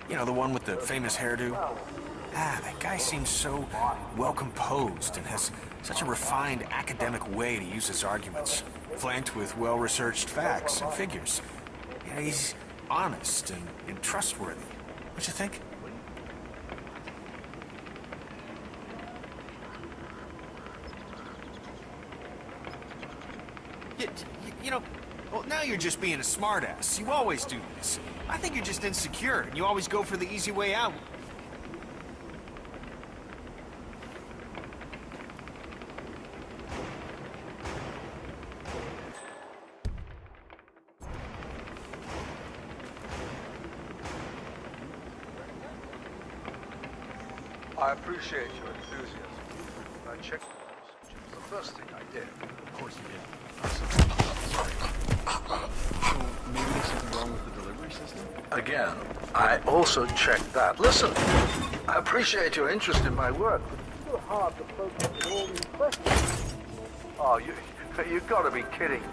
Speaker 7: You know, the one with the famous hairdo. That guy seems so well composed and has such a refined academic way to use his arguments, flanked with well-researched facts and figures. You know, he's honest and trustworthy. What you think? You know, well, now you're just being a smartass. You always do this. I think you're just insecure, and you always go for the easy way out.
Speaker 1: I appreciate your enthusiasm. I checked
Speaker 19: the first thing I did.
Speaker 16: Of course you did. So maybe there's something wrong with the delivery system?
Speaker 19: Again, I also checked that. Listen, I appreciate your interest in my work, but it's so hard to focus on all these questions. Oh, you've got to be kidding.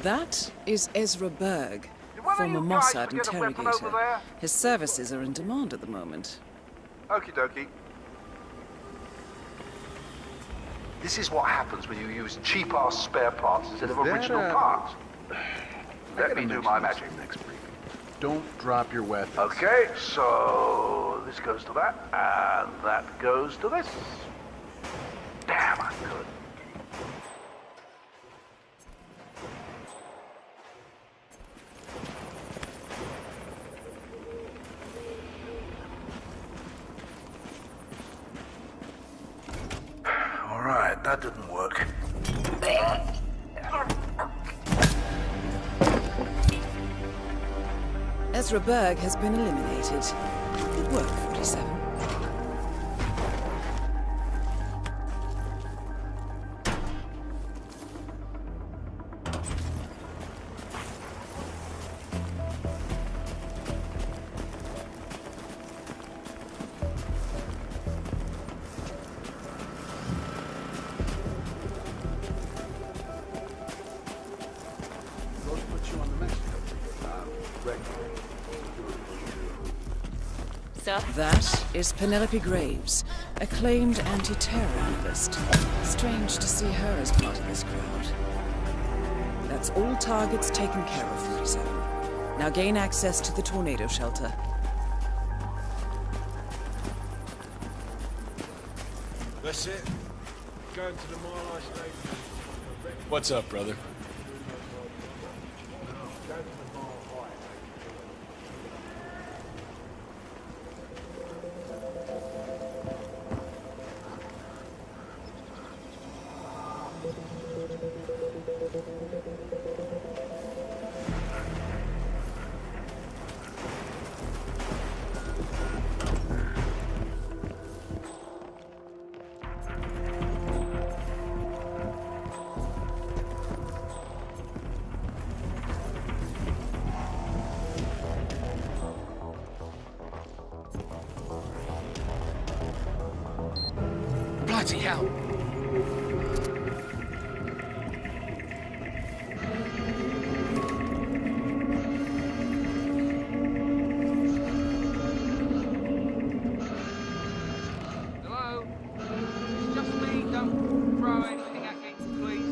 Speaker 11: That is Ezra Berg, former Mossad interrogator. His services are in demand at the moment.
Speaker 19: Okie dokie. This is what happens when you use cheap-ass spare parts instead of original parts. Let me do my magic.
Speaker 16: Next briefing. Don't drop your weapons.
Speaker 19: Okay, so this goes to that, and that goes to this. Damn, I'm good. That didn't work.
Speaker 11: Ezra Berg has been eliminated. Good work, 47. That is Penelope Graves, acclaimed anti-terror analyst. Strange to see her as part of this crowd. That's all targets taken care of, 47. Now gain access to the tornado shelter.
Speaker 16: That's it. Going to the Mile Station.
Speaker 6: What's up, brother?
Speaker 1: Bloody hell!
Speaker 20: Hello? It's just me. Don't throw anything at me, please.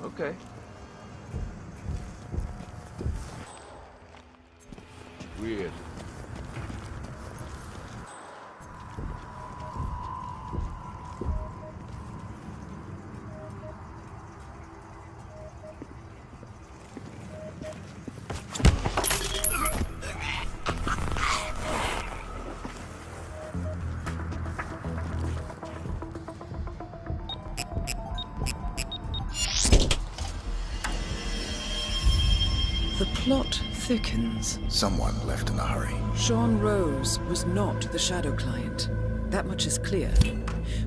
Speaker 5: Okay.
Speaker 1: Weird.
Speaker 11: The plot thickens.
Speaker 2: Someone left in a hurry.
Speaker 11: Sean Rose was not the Shadow client. That much is clear.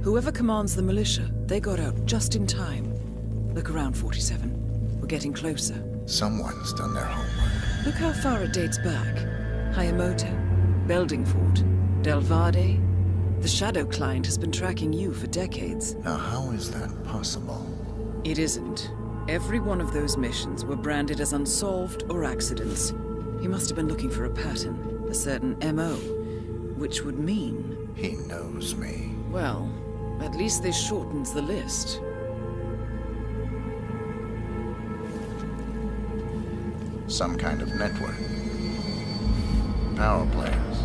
Speaker 11: Whoever commands the militia, they got out just in time. Look around, 47. We're getting closer.
Speaker 2: Someone's done their homework.
Speaker 11: Look how far it dates back. Hayamoto, Beldingford, Delvade. The Shadow client has been tracking you for decades.
Speaker 2: Now, how is that possible?
Speaker 11: It isn't. Every one of those missions were branded as unsolved or accidents. He must have been looking for a pattern, a certain MO, which would mean...
Speaker 2: He knows me.
Speaker 11: Well, at least this shortens the list.
Speaker 2: Some kind of network. Power players.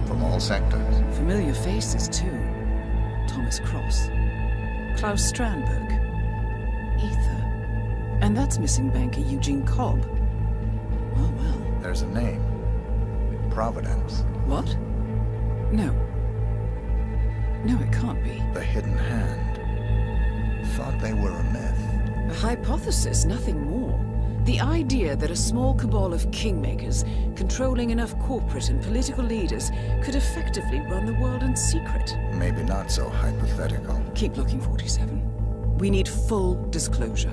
Speaker 2: From all sectors.
Speaker 11: Familiar faces, too. Thomas Cross. Klaus Strandberg. Ether. And that's missing banker Eugene Cobb. Oh, well.
Speaker 2: There's a name. Providence.
Speaker 11: What? No. No, it can't be.
Speaker 2: The Hidden Hand. Thought they were a myth.
Speaker 11: A hypothesis, nothing more. The idea that a small cabal of kingmakers, controlling enough corporate and political leaders, could effectively run the world in secret.
Speaker 2: Maybe not so hypothetical.
Speaker 11: Keep looking, 47. We need full disclosure.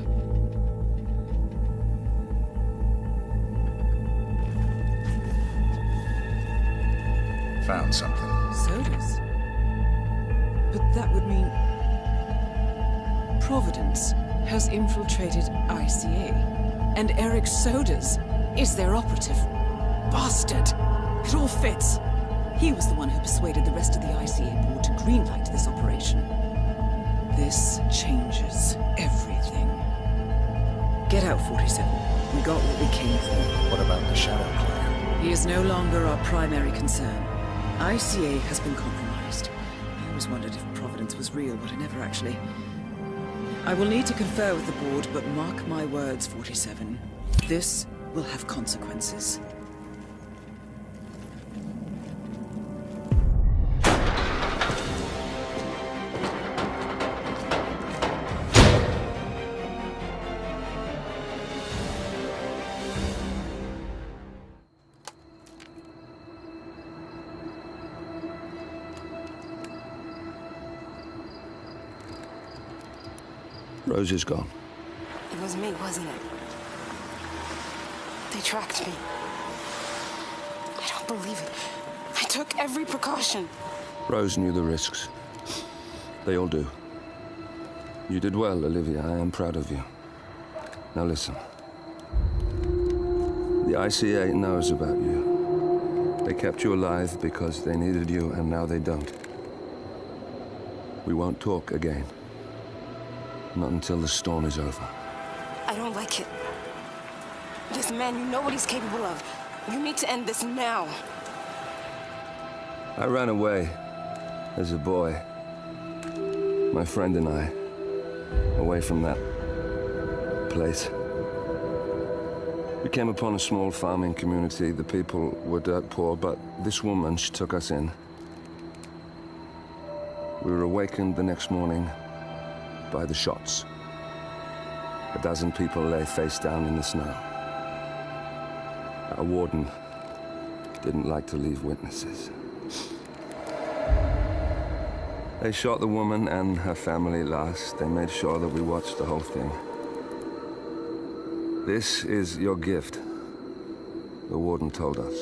Speaker 2: Found something.
Speaker 11: Sodas? But that would mean... Providence has infiltrated ICA. And Eric Sodas is their operative. Bastard! It all fits. He was the one who persuaded the rest of the ICA board to greenlight this operation. This changes everything. Get out, 47. We got what we came for.
Speaker 2: What about the Shadow Clan?
Speaker 11: He is no longer our primary concern. ICA has been compromised. I always wondered if Providence was real, but I never actually... I will need to confer with the board, but mark my words, 47. This will have consequences.
Speaker 4: Rose is gone.
Speaker 15: It was me, wasn't it? They tracked me. I don't believe it. I took every precaution.
Speaker 4: Rose knew the risks. They all do. You did well, Olivia. I am proud of you. Now listen. The ICA knows about you. They kept you alive because they needed you, and now they don't. We won't talk again. Not until the storm is over.
Speaker 15: I don't like it. This man, you know what he's capable of. You need to end this now.
Speaker 4: I ran away as a boy. My friend and I. Away from that place. We came upon a small farming community. The people were dirt poor, but this woman, she took us in. We were awakened the next morning by the shots. A dozen people lay face down in the snow. Our warden didn't like to leave witnesses. They shot the woman and her family last. They made sure that we watched the whole thing. This is your gift, the warden told us.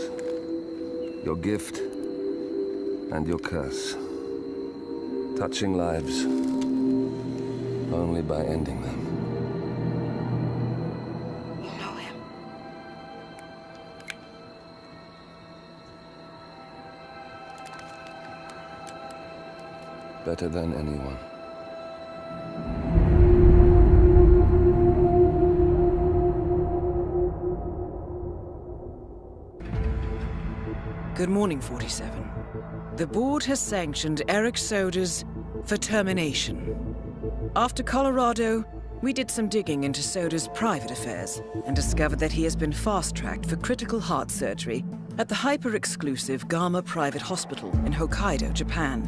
Speaker 4: Your gift and your curse. Touching lives only by ending them.
Speaker 15: You know him.
Speaker 4: Better than anyone.
Speaker 11: Good morning, 47. The board has sanctioned Eric Soda's for termination. After Colorado, we did some digging into Soda's private affairs and discovered that he has been fast-tracked for critical heart surgery at the hyper-exclusive Gama Private Hospital in Hokkaido, Japan.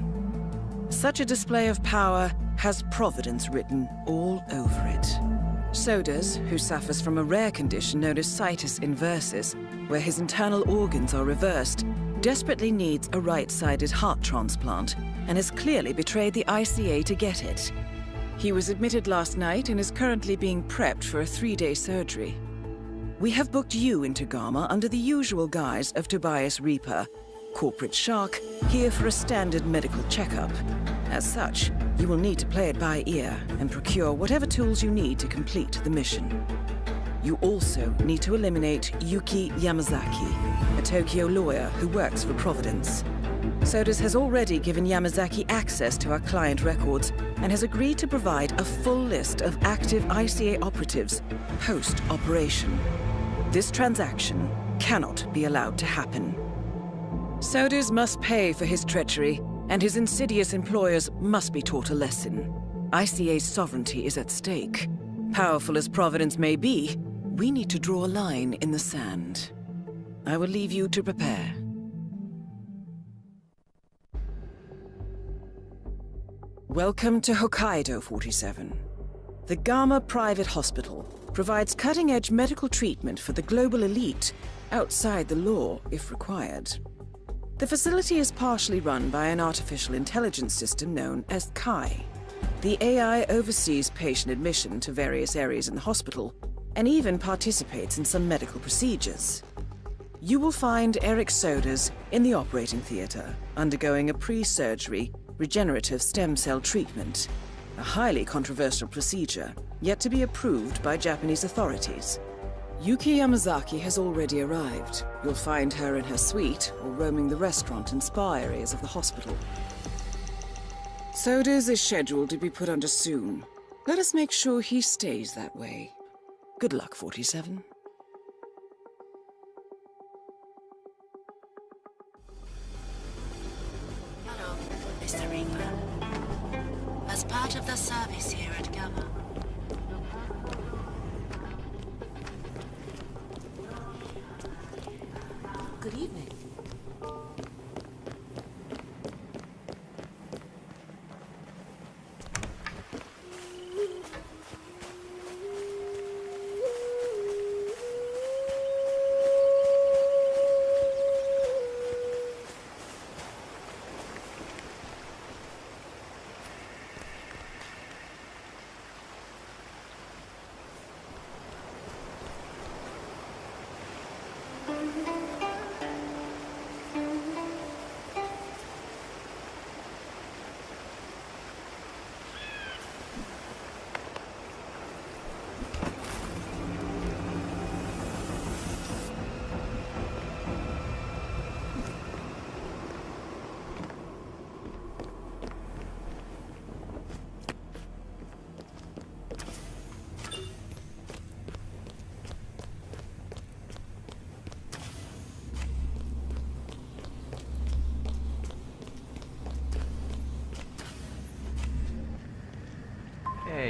Speaker 11: Such a display of power has Providence written all over it. Sodas, who suffers from a rare condition known as situs inversus, where his internal organs are reversed, desperately needs a right-sided heart transplant and has clearly betrayed the ICA to get it. He was admitted last night and is currently being prepped for a 3-day surgery. We have booked you into Gama under the usual guise of Tobias Reaper, corporate shark, here for a standard medical checkup. As such, you will need to play it by ear and procure whatever tools you need to complete the mission. You also need to eliminate Yuki Yamazaki, a Tokyo lawyer who works for Providence. Sodas has already given Yamazaki access to our client records and has agreed to provide a full list of active ICA operatives post-operation. This transaction cannot be allowed to happen. Sodas must pay for his treachery, and his insidious employers must be taught a lesson. ICA's sovereignty is at stake. Powerful as Providence may be, we need to draw a line in the sand. I will leave you to prepare. Welcome to Hokkaido, 47. The Gama Private Hospital provides cutting-edge medical treatment for the global elite, outside the law if required. The facility is partially run by an artificial intelligence system known as Kai. The AI oversees patient admission to various areas in the hospital and even participates in some medical procedures. You will find Eric Sodas in the operating theater, undergoing a pre-surgery regenerative stem cell treatment, a highly controversial procedure, yet to be approved by Japanese authorities. Yuki Yamazaki has already arrived. You'll find her in her suite or roaming the restaurant and spa areas of the hospital. Sodas is scheduled to be put under soon. Let us make sure he stays that way. Good luck, 47.
Speaker 10: Hello, Mr. Reaper. As part of the service here at Gama, good evening.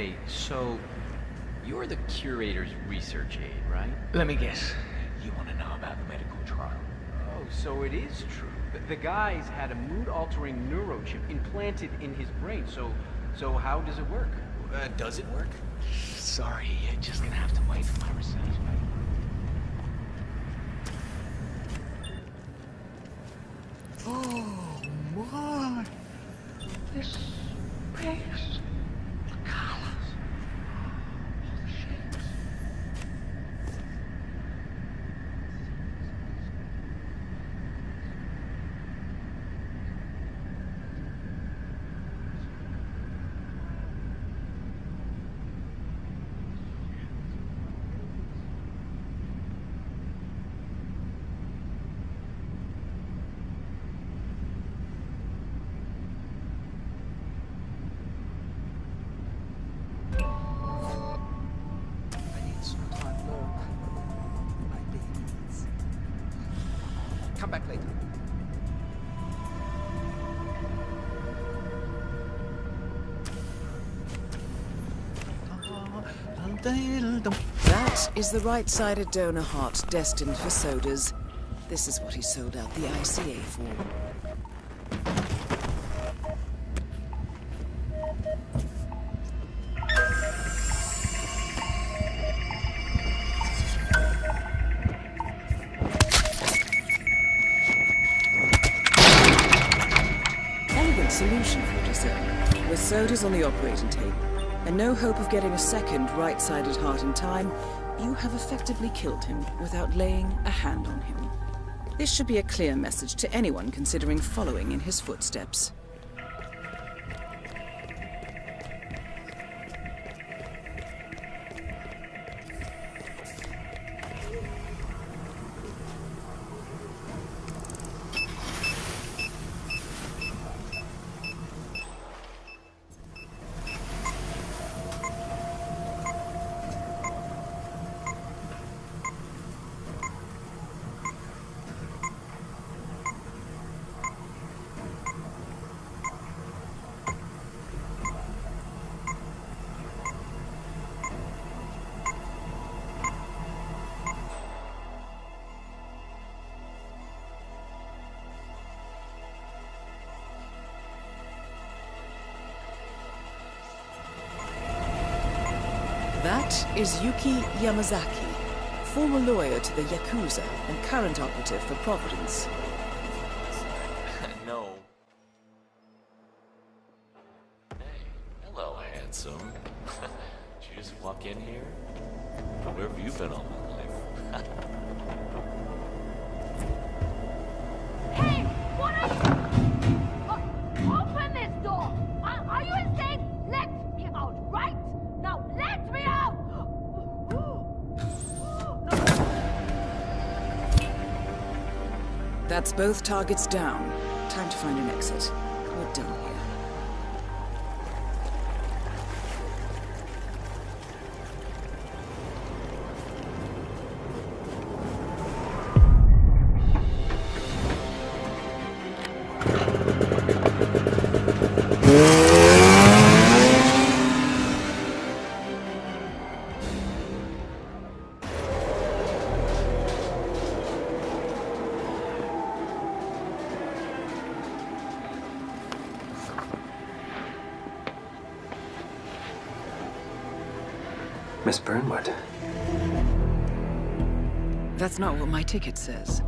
Speaker 8: Hey, so you're the curator's research aide, right?
Speaker 20: Let me guess. You want to know about the medical trial?
Speaker 8: Oh, so it is true. The guy's had a mood-altering neurochip implanted in his brain. So how does it work? Does it work?
Speaker 20: Sorry, you're just gonna have to wait for my research.
Speaker 21: Oh my! This space, the colors, all the shapes. Come back later.
Speaker 11: That is the right-sided donor heart destined for sodas. This is what he sold out the ICA for. Solution for dessert. With sodas on the operating table, and no hope of getting a second right-sided heart in time, you have effectively killed him without laying a hand on him. This should be a clear message to anyone considering following in his footsteps. That is Yuki Yamazaki, former lawyer to the Yakuza and current operative for Providence.
Speaker 6: No. Hey, hello, handsome. Did you just walk in here? Where have you been all my life?
Speaker 12: Hey, what are you? Open this door! Are you insane? Let me out, right? Now, let me out!
Speaker 11: That's both targets down. Time to find an exit. We're done here.
Speaker 14: Miss Burnwood.
Speaker 11: That's not what my ticket says.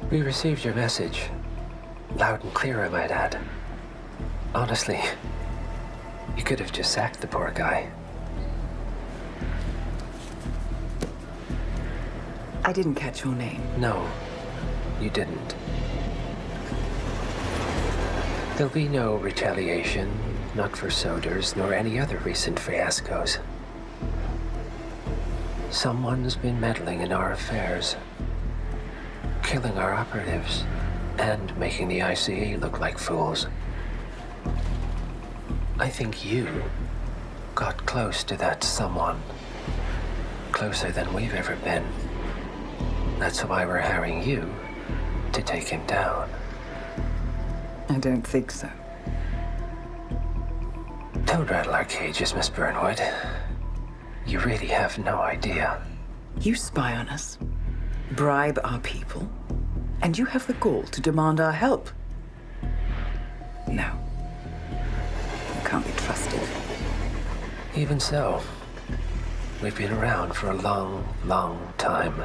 Speaker 14: We received your message. Loud and clear, I might add. Honestly, you could have just sacked the poor guy.
Speaker 11: I didn't catch your name.
Speaker 14: No, you didn't. There'll be no retaliation, not for Soders, nor any other recent fiascos. Someone's been meddling in our affairs, killing our operatives, and making the ICA look like fools. I think you got close to that someone. Closer than we've ever been. That's why we're hiring you to take him down.
Speaker 11: I don't think so.
Speaker 14: Don't rattle our cages, Miss Burnwood. You really have no idea.
Speaker 11: You spy on us, bribe our people, and you have the gall to demand our help. No. You can't be trusted.
Speaker 14: Even so, we've been around for a long, long time.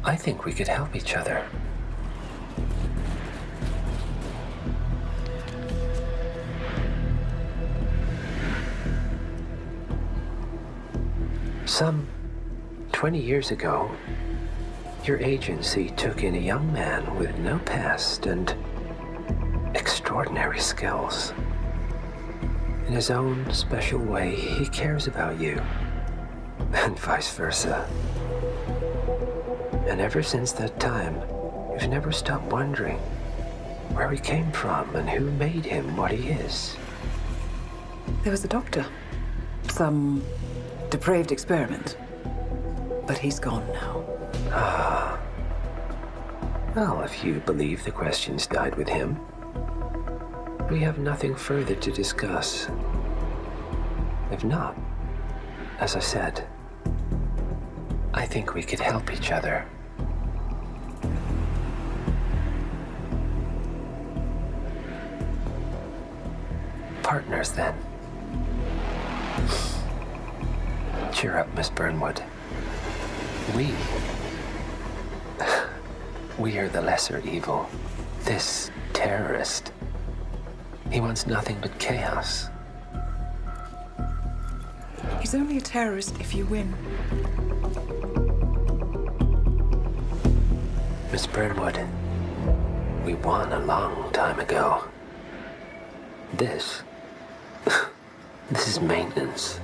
Speaker 14: I think we could help each other. Some 20 years ago, your agency took in a young man with no past and extraordinary skills. In his own special way, he cares about you, and vice versa. And ever since that time, you've never stopped wondering where he came from and who made him what he is.
Speaker 11: There was a doctor. Some depraved experiment. But he's gone now.
Speaker 14: Ah. Well, if you believe the questions died with him, we have nothing further to discuss. If not, as I said, I think we could help each other. Partners, then. Cheer up, Miss Burnwood. We are the lesser evil. This terrorist, he wants nothing but chaos.
Speaker 11: He's only a terrorist if you win.
Speaker 14: Miss Burnwood, we won a long time ago. This is maintenance.